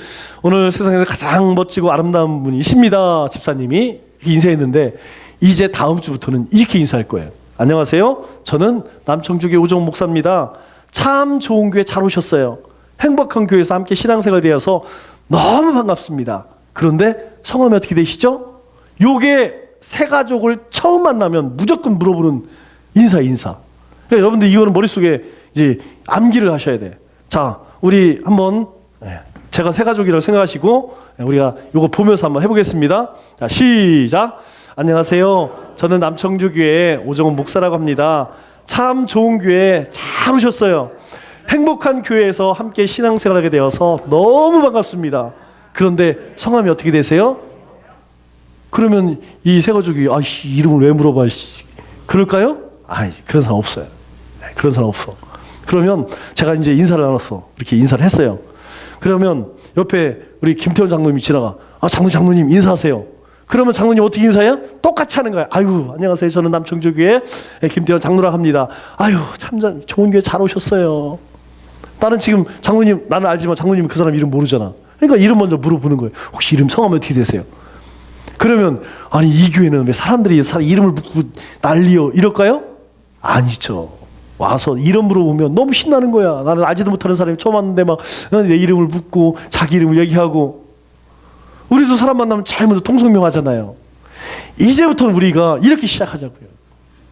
세상에서 가장 멋지고 아름다운 분이십니다. 집사님이 이렇게 인사했는데 이제 다음 주부터는 이렇게 인사할 거예요. 안녕하세요. 저는 남청주교회 오정훈 목사입니다. 참 좋은 교회 잘 오셨어요. 행복한 교회에서 함께 신앙생활 되어서 너무 반갑습니다. 그런데 성함이 어떻게 되시죠? 요게 새가족을 처음 만나면 무조건 물어보는 인사. 그러니까 여러분들 이거는 머릿속에 이제 암기를 하셔야 돼. 자, 우리 한번 제가 새가족이라고 생각하시고 우리가 요거 보면서 한번 해보겠습니다. 자, 시작. 안녕하세요. 저는 남청주교회 오정훈 목사라고 합니다. 참 좋은 교회 잘 오셨어요. 행복한 교회에서 함께 신앙생활하게 되어서 너무 반갑습니다. 그런데 성함이 어떻게 되세요? 그러면 이 새가족이 아이씨 이름을 왜 물어봐? 그럴까요? 아니지. 그런 사람 없어요. 그런 사람 없어. 그러면 제가 이제 인사를 나눴어. 이렇게 인사를 했어요. 그러면 옆에 우리 김태원 장로님이 지나가. 아, 장로님 인사하세요. 그러면 장로님 어떻게 인사해요? 똑같이 하는 거야. 아유, 안녕하세요. 저는 남청주교회 김태원 장로라고 합니다. 아유, 참 좋은 교회 잘 오셨어요. 나는 지금 장로님, 나는 알지만 장로님은 그 사람 이름 모르잖아. 그러니까 이름 먼저 물어보는 거예요. 혹시 이름 성함이 어떻게 되세요? 그러면 아니 이 교회는 왜 사람들이 이름을 묻고 난리요 이럴까요? 아니죠. 와서 이름 물어보면 너무 신나는 거야. 나는 알지도 못하는 사람이 처음 왔는데 막 내 이름을 묻고 자기 이름을 얘기하고. 우리도 사람 만나면 제일 먼저 통성명 하잖아요. 이제부터는 우리가 이렇게 시작하자고요.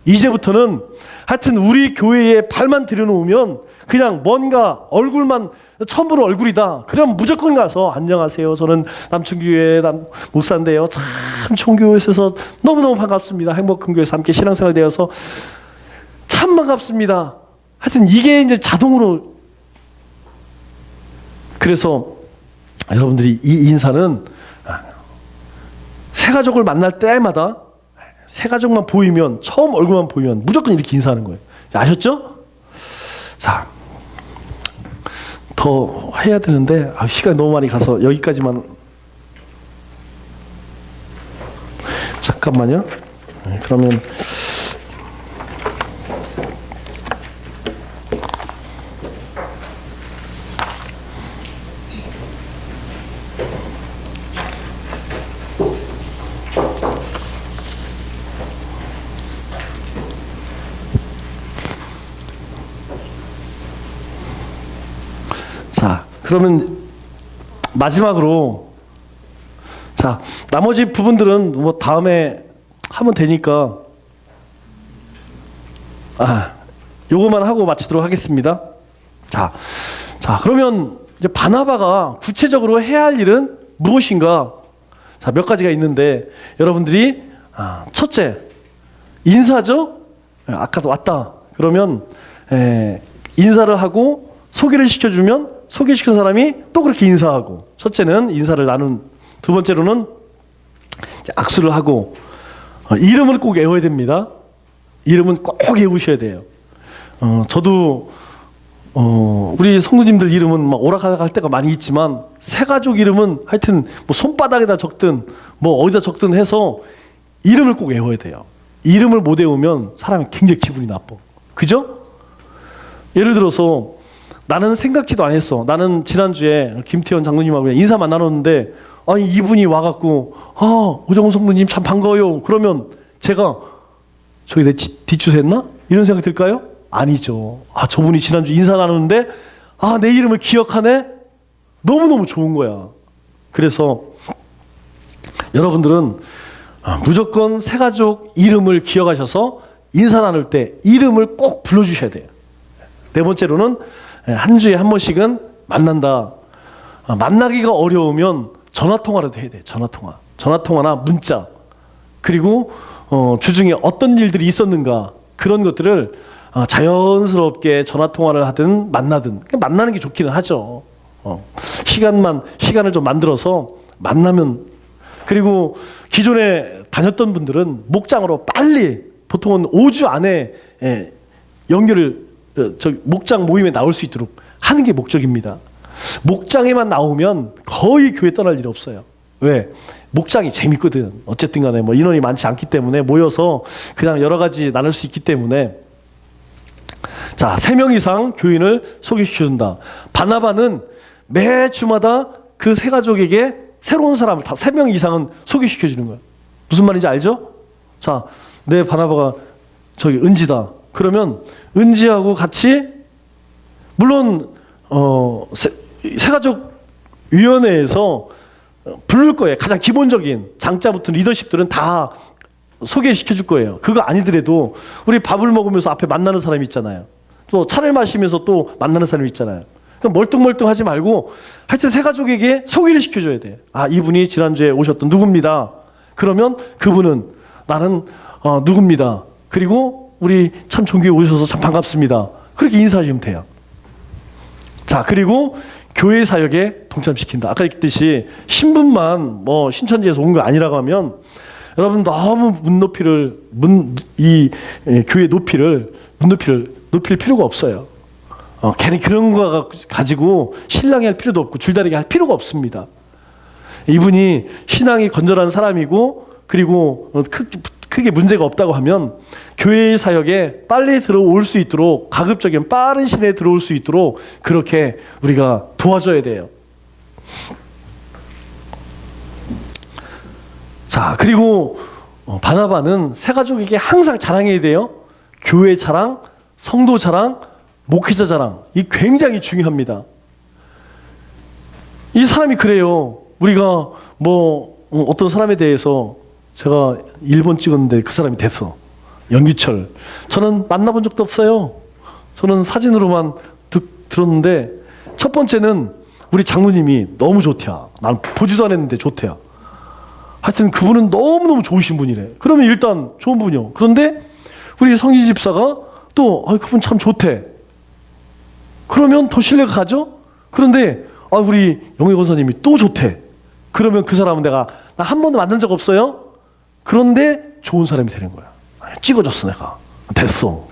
이제부터는 하여튼 우리 교회에 발만 들여놓으면 그냥 뭔가 얼굴만 처음 보는 얼굴이다. 그럼 무조건 가서 안녕하세요. 저는 남청교회 목사인데요. 참 좋은 교회에서 너무너무 반갑습니다. 행복한 교회에서 함께 신앙생활 되어서 참 반갑습니다. 하여튼 이게 이제 자동으로. 그래서 여러분들이 이 인사는 새가족을 만날 때마다 새가족만 보이면, 처음 얼굴만 보이면 무조건 이렇게 인사하는 거예요. 아셨죠? 자, 더 해야 되는데 시간이 너무 많이 가서 여기까지만. 잠깐만요. 그러면 그러면 마지막으로 자 나머지 부분들은 뭐 다음에 하면 되니까 요거만 하고 마치도록 하겠습니다. 자 그러면 이제 바나바가 구체적으로 해야 할 일은 무엇인가? 자, 몇 가지가 있는데 여러분들이 첫째 인사죠. 아까도 왔다 그러면 인사를 하고 소개를 시켜주면 소개시킨 사람이 또 그렇게 인사하고. 첫째는 인사를 나눈. 두 번째로는 악수를 하고. 이름을 꼭 외워야 됩니다. 이름은 꼭 외우셔야 돼요. 저도 우리 성도님들 이름은 막 오락가락 때가 많이 있지만 새가족 이름은 하여튼 뭐 손바닥에다 적든 뭐 어디다 적든 해서 이름을 꼭 외워야 돼요. 이름을 못 외우면 사람이 굉장히 기분이 나빠. 그죠? 예를 들어서 나는 생각지도 안 했어. 나는 지난주에 김태원 장로님하고 그냥 인사만 나눴는데 아니 이분이 와갖고 오정훈 성도님 참 반가워요. 그러면 제가 저기 내 뒷주했나? 이런 생각 들까요? 아니죠. 저분이 지난주 인사 나누는데 내 이름을 기억하네? 너무너무 좋은 거야. 그래서 여러분들은 무조건 새가족 이름을 기억하셔서 인사 나눌 때 이름을 꼭 불러주셔야 돼요. 네 번째로는 한 주에 한 번씩은 만난다. 만나기가 어려우면 전화통화라도 해야 돼요. 전화통화나 문자. 그리고 주중에 어떤 일들이 있었는가 그런 것들을 자연스럽게 전화통화를 하든 만나든 만나는 게 좋기는 하죠. 시간을 좀 만들어서 만나면. 그리고 기존에 다녔던 분들은 목장으로 빨리 보통은 5주 안에 목장 모임에 나올 수 있도록 하는 게 목적입니다. 목장에만 나오면 거의 교회 떠날 일이 없어요. 왜? 목장이 재밌거든. 어쨌든 간에 뭐 인원이 많지 않기 때문에 모여서 그냥 여러 가지 나눌 수 있기 때문에. 자, 3명 이상 교인을 소개시켜준다. 바나바는 매 주마다 그 세 가족에게 새로운 사람을 다 3명 이상은 소개시켜주는 거예요. 무슨 말인지 알죠? 자, 내 바나바가 저기 은지다. 그러면 은지하고 같이 물론 세가족 위원회에서 부를 거예요. 가장 기본적인 장자부터 리더십들은 다 소개시켜 줄 거예요. 그거 아니더라도 우리 밥을 먹으면서 앞에 만나는 사람이 있잖아요. 또 차를 마시면서 또 만나는 사람이 있잖아요. 멀뚱멀뚱하지 말고 하여튼 세 가족에게 소개를 시켜줘야 돼. 이분이 지난주에 오셨던 누구입니다. 그러면 그분은 나는 누구입니다. 그리고 우리 참 종교에 오셔서 참 반갑습니다. 그렇게 인사하시면 돼요. 자, 그리고 교회 사역에 동참시킨다. 아까 얘기했듯이 신분만 신천지에서 온 거 아니라고 하면 여러분 너무 교회 높이를 높일 필요가 없어요. 괜히 그런 거 가지고 신랑이 할 필요도 없고 줄다리기 할 필요가 없습니다. 이분이 신앙이 건전한 사람이고 그리고 크게 문제가 없다고 하면 교회 사역에 빨리 들어올 수 있도록 가급적이면 빠른 시내에 들어올 수 있도록 그렇게 우리가 도와줘야 돼요. 자, 그리고 바나바는 세 가족에게 항상 자랑해야 돼요. 교회 자랑, 성도 자랑, 목회자 자랑. 이 굉장히 중요합니다. 이 사람이 그래요. 우리가 어떤 사람에 대해서 제가 1번 찍었는데 그 사람이 됐어. 연기철. 저는 만나본 적도 없어요. 저는 사진으로만 들었는데 첫 번째는 우리 장로님이 너무 좋대야. 난 보지도 않았는데 좋대야. 하여튼 그분은 너무너무 좋으신 분이래. 그러면 일단 좋은 분이요. 그런데 우리 성진 집사가 또 그분 참 좋대. 그러면 더 신뢰가 가죠? 그런데 우리 영애 권사님이 또 좋대. 그러면 그 사람은 나 한 번도 만난 적 없어요? 그런데 좋은 사람이 되는 거야. 찍어줬어 내가. 됐어.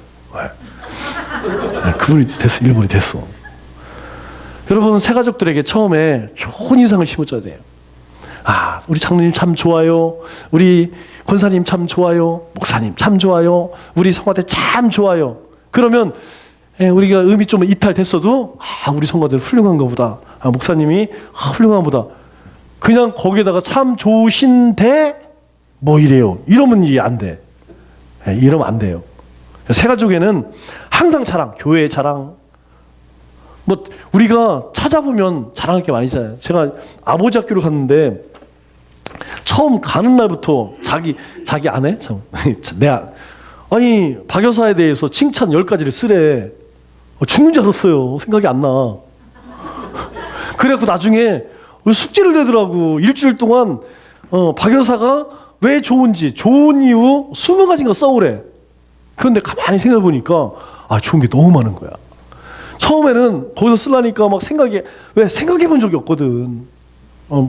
그분이 됐어. 1번이 됐어. 여러분 새 가족들에게 처음에 좋은 인상을 심어줘야 돼요. 우리 장로님 참 좋아요. 우리 권사님 참 좋아요. 목사님 참 좋아요. 우리 성화대 참 좋아요. 그러면 우리가 음이 좀 이탈됐어도 우리 성화대는 훌륭한가 보다. 목사님이 훌륭한 보다. 그냥 거기에다가 참 좋으신데 이래요. 이러면 이게 안 돼. 이러면 안 돼요. 새 가족에는 항상 자랑, 교회의 자랑. 우리가 찾아보면 자랑할 게 많이 있잖아요. 제가 아버지 학교를 갔는데 처음 가는 날부터 자기 아내? 박 여사에 대해서 칭찬 10가지를 쓰래. 죽는 줄 알았어요. 생각이 안 나. 그래갖고 나중에 숙제를 내더라고. 일주일 동안 박 여사가 왜 좋은지, 좋은 이유 20가지인가 써오래. 그런데 가만히 생각해보니까 좋은 게 너무 많은 거야. 처음에는 거기서 쓰려니까 생각해본 적이 없거든.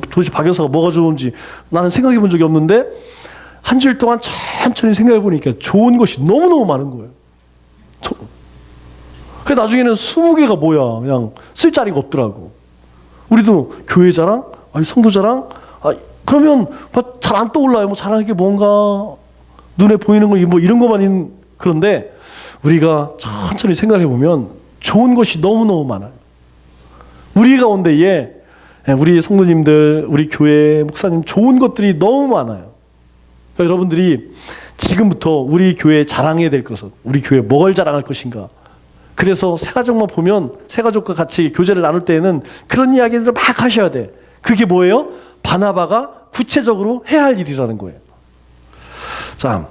도대체 박 여사가 뭐가 좋은지 나는 생각해본 적이 없는데 한 주일 동안 천천히 생각해보니까 좋은 것이 너무너무 많은 거예요. 그래서 나중에는 20개가 뭐야. 그냥 쓸 자리가 없더라고. 우리도 교회 자랑, 성도 자랑, 그러면 잘 안 떠올라요. 자랑할 게 뭔가 눈에 보이는 거 이런 것만 그런데 우리가 천천히 생각해 보면 좋은 것이 너무너무 많아요. 우리 가운데에 우리 성도님들, 우리 교회 목사님 좋은 것들이 너무 많아요. 그러니까 여러분들이 지금부터 우리 교회에 자랑해야 될 것은 우리 교회에 뭘 자랑할 것인가. 그래서 새 가족만 보면 새 가족과 같이 교제를 나눌 때에는 그런 이야기들을 막 하셔야 돼. 그게 뭐예요? 바나바가 구체적으로 해야 할 일이라는 거예요. 자,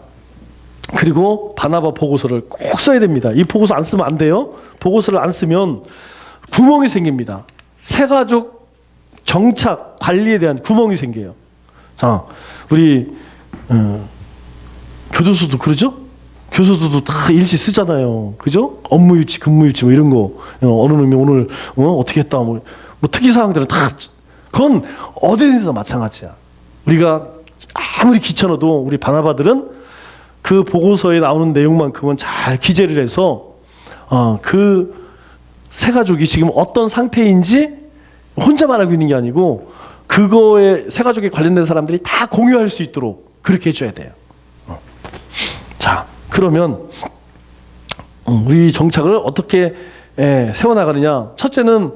그리고 바나바 보고서를 꼭 써야 됩니다. 이 보고서 안 쓰면 안 돼요. 보고서를 안 쓰면 구멍이 생깁니다. 새가족 정착 관리에 대한 구멍이 생겨요. 자, 우리 교도소도 그러죠? 교도소도 다 일지 쓰잖아요. 그죠? 업무일지, 근무일지 뭐 이런 거. 어느 놈이 오늘 어떻게 했다 뭐 특이사항들은 다 그건 어디든지 마찬가지야. 우리가 아무리 귀찮아도 우리 바나바들은 그 보고서에 나오는 내용만큼은 잘 기재를 해서 그 새가족이 지금 어떤 상태인지 혼자만 알고 있는 게 아니고 그거에 새가족에 관련된 사람들이 다 공유할 수 있도록 그렇게 해줘야 돼요. 자, 그러면 우리 정착을 어떻게 세워나가느냐. 첫째는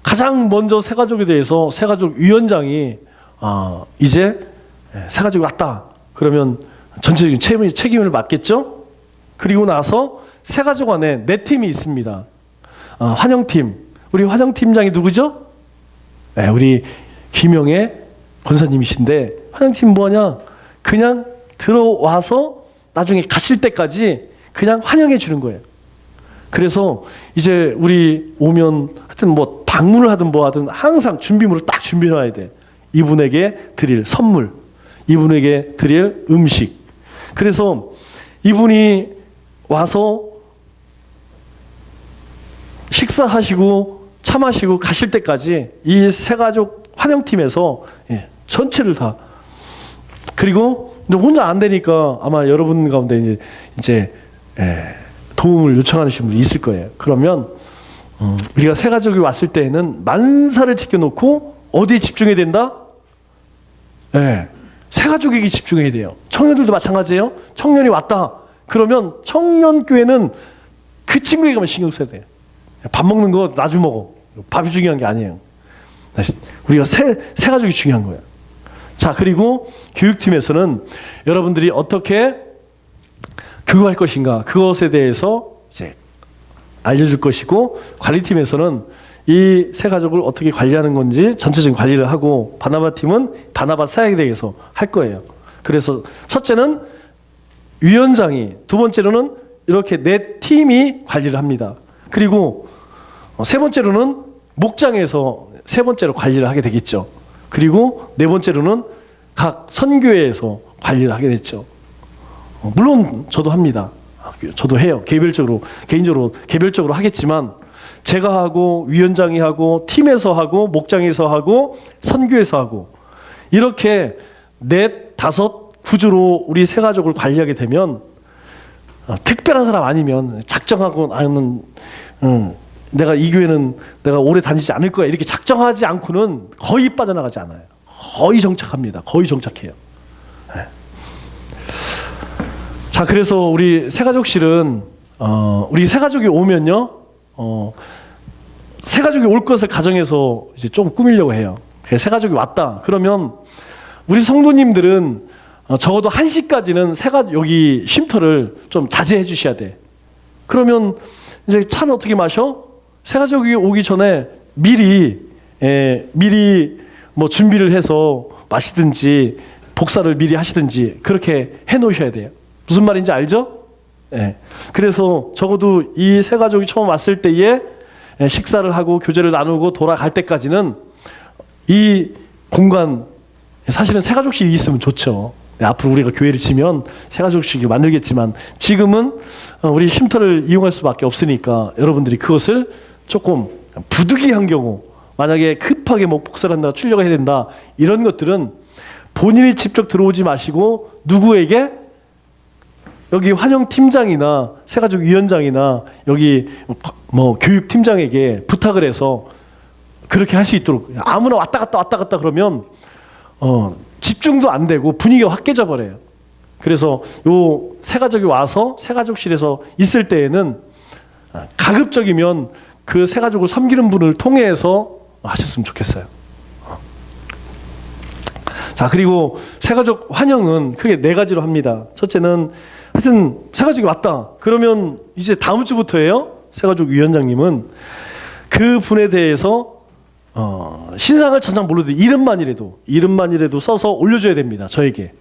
가장 먼저 새가족에 대해서 새가족 위원장이 이제 새가족이 왔다. 그러면 전체적인 책임을 맡겠죠. 그리고 나서 새가족 안에 4팀이 있습니다. 환영팀. 우리 환영팀장이 누구죠? 우리 김영애 권사님이신데 환영팀 뭐하냐? 그냥 들어와서 나중에 가실 때까지 그냥 환영해 주는 거예요. 그래서 이제 우리 오면 하여튼 뭐 방문을 하든 뭐 하든 항상 준비물을 딱 준비해 놔야 돼. 이분에게 드릴 선물, 이분에게 드릴 음식. 그래서 이분이 와서 식사하시고 차 마시고 가실 때까지 이 새가족 환영팀에서 전체를 다. 그리고 혼자 안 되니까 아마 여러분 가운데 이제 도움을 요청하시는 분이 있을 거예요. 그러면 우리가 새가족이 왔을 때에는 만사를 지켜놓고 어디에 집중해야 된다? 새가족에게 집중해야 돼요. 청년들도 마찬가지예요. 청년이 왔다. 그러면 청년교회는 그 친구에게만 신경 써야 돼요. 밥 먹는 거 나중 먹어. 밥이 중요한 게 아니에요. 우리가 새가족이 중요한 거예요. 자, 그리고 교육팀에서는 여러분들이 어떻게 교육할 것인가 그것에 대해서 이제 알려줄 것이고, 관리팀에서는 이 새가족을 어떻게 관리하는 건지 전체적인 관리를 하고, 바나바 팀은 바나바 사역에 대해서 할 거예요. 그래서 첫째는 위원장이, 두 번째로는 이렇게 4팀이 관리를 합니다. 그리고 세 번째로는 목장에서 세 번째로 관리를 하게 되겠죠. 그리고 네 번째로는 각 선교회에서 관리를 하게 됐죠. 물론 저도 합니다. 저도 해요. 개별적으로 하겠지만 제가 하고 위원장이 하고 팀에서 하고 목장에서 하고 선교에서 하고 이렇게 4, 5 구조로 우리 새가족을 관리하게 되면 특별한 사람 아니면 작정하고 나는 내가 이 교회는 내가 오래 다니지 않을 거야 이렇게 작정하지 않고는 거의 빠져나가지 않아요. 거의 정착합니다. 거의 정착해요. 네. 자, 그래서 우리 새가족실은 우리 새가족이 오면요, 새가족이 올 것을 가정해서 이제 좀 꾸미려고 해요. 새가족이 왔다. 그러면 우리 성도님들은 적어도 1시까지는 여기 쉼터를 좀 자제해 주셔야 돼. 그러면 이제 차는 어떻게 마셔? 새가족이 오기 전에 미리 뭐 준비를 해서 마시든지 복사를 미리 하시든지 그렇게 해 놓으셔야 돼요. 무슨 말인지 알죠? 네. 그래서 적어도 이 새가족이 처음 왔을 때에 식사를 하고 교제를 나누고 돌아갈 때까지는 이 공간, 사실은 새가족실이 있으면 좋죠. 네, 앞으로 우리가 교회를 치면 새가족실을 만들겠지만 지금은 우리 쉼터를 이용할 수밖에 없으니까 여러분들이 그것을 조금 부득이한 경우, 만약에 급하게 뭐 복사를 한다, 출력을 해야 된다, 이런 것들은 본인이 직접 들어오지 마시고 누구에게, 여기 환영팀장이나 새가족 위원장이나 여기 뭐 교육팀장에게 부탁을 해서 그렇게 할 수 있도록. 아무나 왔다 갔다 그러면 집중도 안 되고 분위기가 확 깨져버려요. 그래서 요 새가족이 와서 새가족실에서 있을 때에는 가급적이면 그 새가족을 섬기는 분을 통해서 하셨으면 좋겠어요. 자, 그리고 새가족 환영은 크게 4가지로 합니다. 첫째는 하여튼 새가족이 왔다. 그러면 이제 다음 주부터예요. 새가족 위원장님은 그 분에 대해서 신상을 전장 몰라도 이름만이라도 써서 올려줘야 됩니다. 저에게.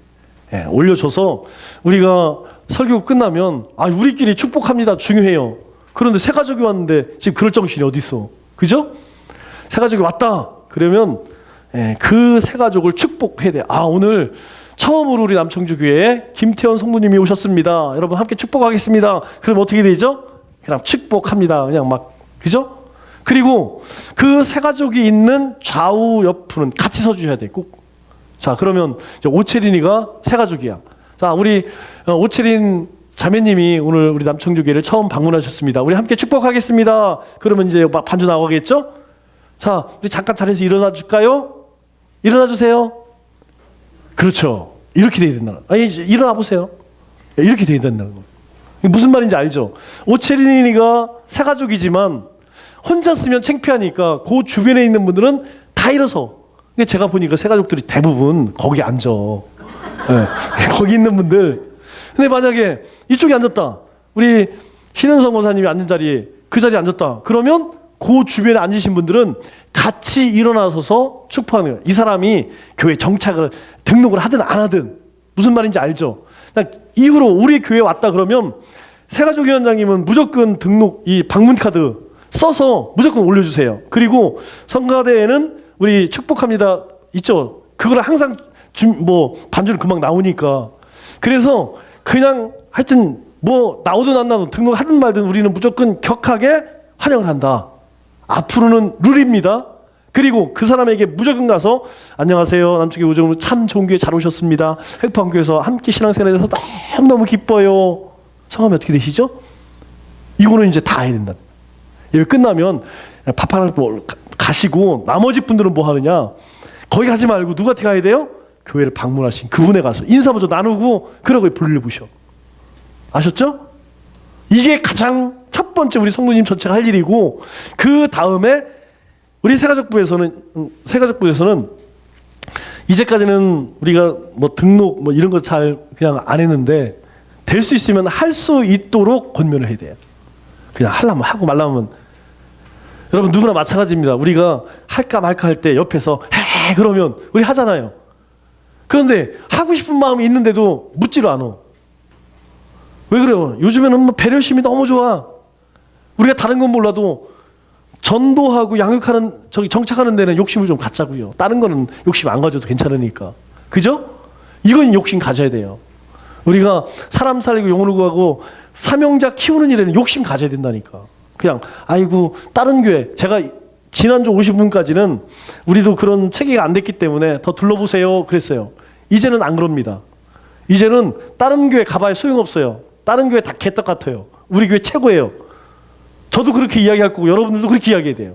올려줘서 우리가 설교 끝나면 우리끼리 축복합니다 중요해요. 그런데 새 가족이 왔는데 지금 그럴 정신이 어디 있어? 그죠? 새 가족이 왔다. 그러면 그 새 가족을 축복해야 돼. 오늘 처음으로 우리 남청주교회에 김태원 성도님이 오셨습니다. 여러분 함께 축복하겠습니다. 그럼 어떻게 되죠? 그냥 축복합니다. 그냥 막 그죠? 그리고 그 새 가족이 있는 좌우 옆으로는 같이 서주셔야 돼. 꼭. 자 그러면 이제 오채린이가 새 가족이야. 자 우리 오채린 자매님이 오늘 우리 남청주교회를 처음 방문하셨습니다. 우리 함께 축복하겠습니다. 그러면 이제 막 반주 나가겠죠? 자 우리 잠깐 자리에서 일어나 줄까요? 일어나 주세요. 그렇죠. 이렇게 돼야 된다. 일어나 보세요. 이렇게 돼야 된다는 거. 무슨 말인지 알죠? 오채린이가 새 가족이지만 혼자 쓰면 창피하니까 그 주변에 있는 분들은 다 일어서. 제가 보니까 새 가족들이 대부분 거기 앉아. 거기 있는 분들. 근데 만약에 이쪽에 앉았다. 우리 신은성 목사님이 앉은 자리에 그 자리에 앉았다. 그러면 그 주변에 앉으신 분들은 같이 일어나서서 축복하는 거예요. 이 사람이 교회 정착을 등록을 하든 안 하든 무슨 말인지 알죠? 이후로 우리 교회에 왔다 그러면 새가족위원장님은 무조건 등록 이 방문 카드 써서 무조건 올려주세요. 그리고 성가대에는 우리 축복합니다 있죠? 그걸 항상 반주를 금방 나오니까 그래서 그냥 하여튼 나오든 안 나오든 등록하든 말든 우리는 무조건 격하게 환영을 한다. 앞으로는 룰입니다. 그리고 그 사람에게 무조건 가서 안녕하세요. 남쪽의 오정으로 참 좋은 교회 잘 오셨습니다. 획포한교회에서 함께 신앙생활에 대해서 너무너무 기뻐요. 성함이 어떻게 되시죠? 이거는 이제 다 해야 된다. 예배 끝나면 밥하러 가시고 나머지 분들은 뭐 하느냐? 거기 가지 말고 누구한테 가야 돼요? 교회를 방문하신 그분에 가서 인사 먼저 나누고 그러고 볼일 보셔. 아셨죠? 이게 가장 첫 번째 우리 성도님 전체가 할 일이고 그 다음에 우리 새가족부에서는 이제까지는 우리가 등록 이런 거 잘 그냥 안 했는데 될 수 있으면 할 수 있도록 권면을 해야 돼요. 그냥 하려면 하고 말라면 여러분 누구나 마찬가지입니다. 우리가 할까 말까 할 때 옆에서 해 그러면 우리 하잖아요. 그런데 하고 싶은 마음이 있는데도 묻지를 않아. 왜 그래요? 요즘에는 배려심이 너무 좋아. 우리가 다른 건 몰라도 전도하고 양육하는 정착하는 데는 욕심을 좀 갖자고요. 다른 거는 욕심 안 가져도 괜찮으니까. 그죠? 이건 욕심 가져야 돼요. 우리가 사람 살리고 영혼을 구하고 사명자 키우는 일에는 욕심 가져야 된다니까. 그냥 다른 교회 제가 지난주 오신 분까지는 우리도 그런 체계가 안 됐기 때문에 더 둘러보세요 그랬어요. 이제는 안 그럽니다. 이제는 다른 교회 가봐야 소용없어요. 다른 교회 다 개떡 같아요. 우리 교회 최고예요. 저도 그렇게 이야기할 거고 여러분들도 그렇게 이야기해야 돼요.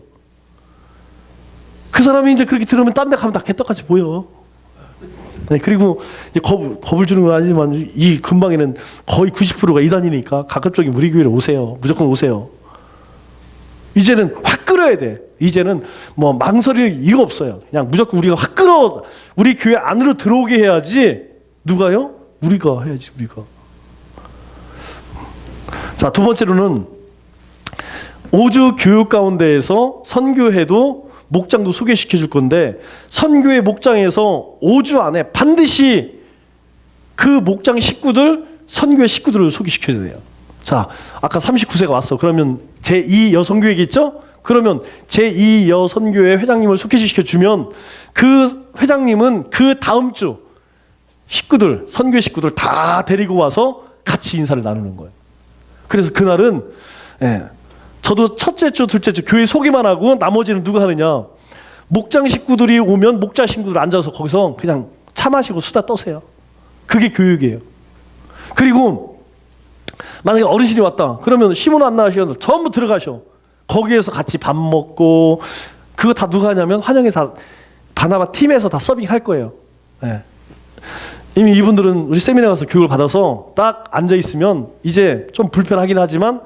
그 사람이 이제 그렇게 들으면 딴 데 가면 다 개떡같이 보여. 네, 그리고 이제 겁을 주는 건 아니지만 이 근방에는 거의 90%가 이단이니까 가급적인 우리 교회로 오세요. 무조건 오세요. 이제는 확 끌어야 돼. 이제는 망설일 이유가 없어요. 그냥 무조건 우리가 확 끌어 우리 교회 안으로 들어오게 해야지. 누가요? 우리가 해야지. 우리가. 자, 두 번째로는 5주 교육 가운데에서 선교회도 목장도 소개시켜 줄 건데 선교회 목장에서 5주 안에 반드시 그 목장 식구들 선교회 식구들을 소개시켜야 돼요. 자, 아까 39세가 왔어. 그러면 제2 여선교회겠죠? 그러면 제2 여선교회 회장님을 소개시켜 주면 그 회장님은 그 다음 주 식구들 선교회 식구들 다 데리고 와서 같이 인사를 나누는 거예요. 그래서 그날은 저도 첫째 주, 둘째 주 교회 소개만 하고 나머지는 누가 하느냐? 목장 식구들이 오면 목장 식구들 앉아서 거기서 그냥 차 마시고 수다 떠세요. 그게 교육이에요. 그리고 만약에 어르신이 왔다. 그러면 시몬 안나 하시는데 전부 들어가셔. 거기에서 같이 밥 먹고 그거 다 누가 하냐면 환영회 다 바나바 팀에서 다 서빙할 거예요. 이미 이분들은 우리 세미나 가서 교육을 받아서 딱 앉아 있으면 이제 좀 불편하긴 하지만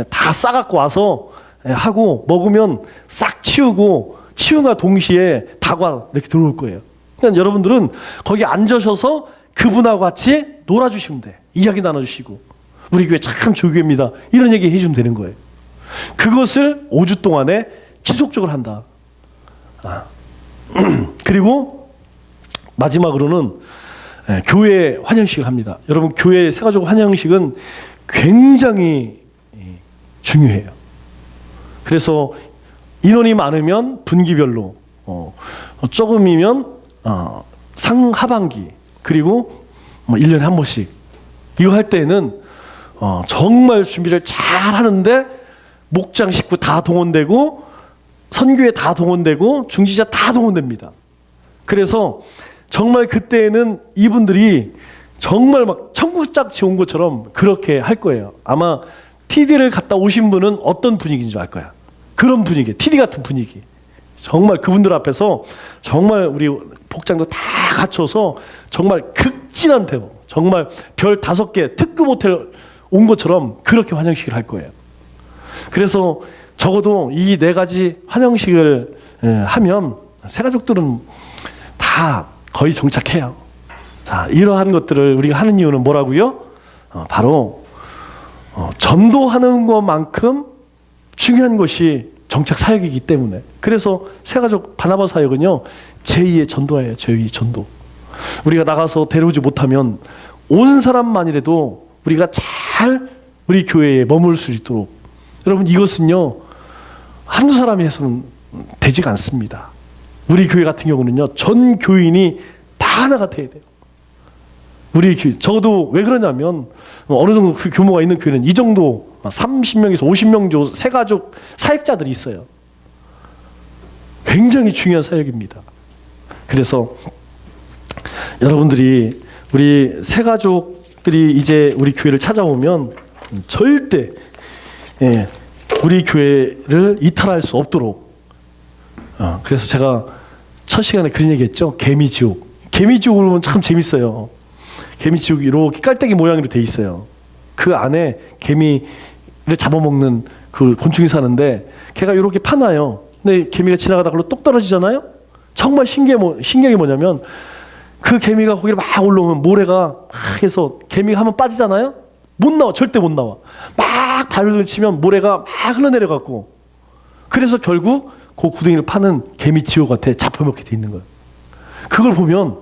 다 싸갖고 와서 하고 먹으면 싹 치우고 치움과 동시에 다과 이렇게 들어올 거예요. 그러니까 여러분들은 거기 앉으셔서 그분하고 같이 놀아주시면 돼. 이야기 나눠주시고 우리 교회 참 조교입니다. 이런 얘기 해주면 되는 거예요. 그것을 5주 동안에 지속적으로 한다. 그리고 마지막으로는 교회 환영식을 합니다. 여러분, 교회 새가족 환영식은 굉장히 중요해요. 그래서 인원이 많으면 분기별로, 조금이면 상하반기, 그리고 1년에 한 번씩 이거 할 때는 정말 준비를 잘 하는데 목장 식구 다 동원되고 선교회 다 동원되고 중지자 다 동원됩니다. 그래서 정말 그때는 이분들이 정말 막 천국짝지 온 것처럼 그렇게 할 거예요. 아마 TD를 갔다 오신 분은 어떤 분위기인 줄 알 거야. 그런 분위기, TD 같은 분위기. 정말 그분들 앞에서 정말 우리 복장도 다 갖춰서 정말 극진한 대우, 정말 별 5개 특급 호텔 온 것처럼 그렇게 환영식을 할 거예요. 그래서 적어도 이 4가지 환영식을 하면 새가족들은 다 거의 정착해요. 자, 이러한 것들을 우리가 하는 이유는 뭐라고요? 바로 전도하는 것만큼 중요한 것이 정착 사역이기 때문에. 그래서 새가족 바나바 사역은요, 제2의 전도예요. 제2의 전도. 우리가 나가서 데려오지 못하면 온 사람만이라도 우리가 잘 우리 교회에 머물 수 있도록. 여러분, 이것은요 한두 사람이 해서는 되지가 않습니다. 우리 교회 같은 경우는요, 전 교인이 다 하나가 돼야 돼요. 우리 교회, 적어도 왜 그러냐면 어느 정도 그 규모가 있는 교회는 이 정도 30명에서 50명 정도 새가족 사역자들이 있어요. 굉장히 중요한 사역입니다. 그래서 여러분들이 우리 새가족들이 이제 우리 교회를 찾아오면 절대 우리 교회를 이탈할 수 없도록, 그래서 제가 첫 시간에 그런 얘기했죠. 개미지옥. 개미지옥을 보면 참 재밌어요. 개미지옥이 이렇게 깔때기 모양으로 돼 있어요. 그 안에 개미를 잡아먹는 그 곤충이 사는데 걔가 이렇게 파놔요. 근데 개미가 지나가다 그걸로 똑 떨어지잖아요. 정말 신기한 게 뭐냐면 그 개미가 거기를 막 올라오면 모래가 막 해서 개미가 한번 빠지잖아요. 못 나와. 절대 못 나와. 막 발을 치면 모래가 막 흘러내려갖고, 그래서 결국 그 구덩이를 파는 개미지옥한테 잡혀먹게 돼 있는 거예요. 그걸 보면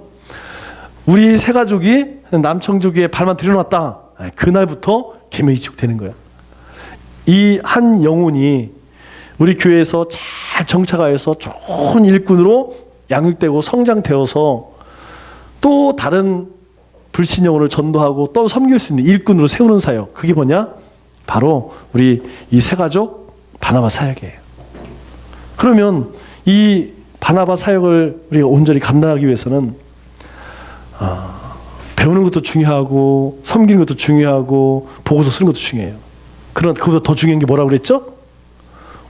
우리 새가족이 남청조교에 발만 들여놨다, 그날부터 개미지옥 되는 거야. 이 한 영혼이 우리 교회에서 잘 정착하여서 좋은 일꾼으로 양육되고 성장되어서 또 다른 불신 영혼을 전도하고 또 섬길 수 있는 일꾼으로 세우는 사역, 그게 뭐냐? 바로 우리 이 새가족 바나바 사역이에요. 그러면 이 바나바 사역을 우리가 온전히 감당하기 위해서는 배우는 것도 중요하고 섬기는 것도 중요하고 보고서 쓰는 것도 중요해요. 그러나 그보다 더 중요한 게 뭐라고 그랬죠?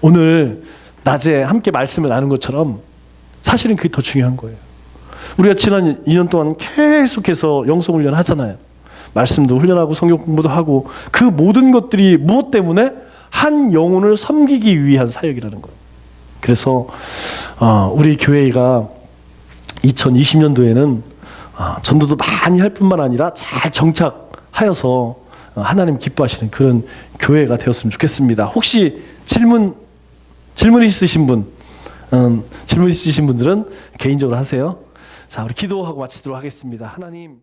오늘 낮에 함께 말씀을 나눈 것처럼 사실은 그게 더 중요한 거예요. 우리가 지난 2년 동안 계속해서 영성 훈련 하잖아요. 말씀도 훈련하고 성경 공부도 하고, 그 모든 것들이 무엇 때문에? 한 영혼을 섬기기 위한 사역이라는 거예요. 그래서 우리 교회가 2020년도에는 전도도 많이 할 뿐만 아니라 잘 정착하여서 하나님 기뻐하시는 그런 교회가 되었으면 좋겠습니다. 혹시 질문 있으신 분들은 개인적으로 하세요. 자, 우리 기도하고 마치도록 하겠습니다. 하나님.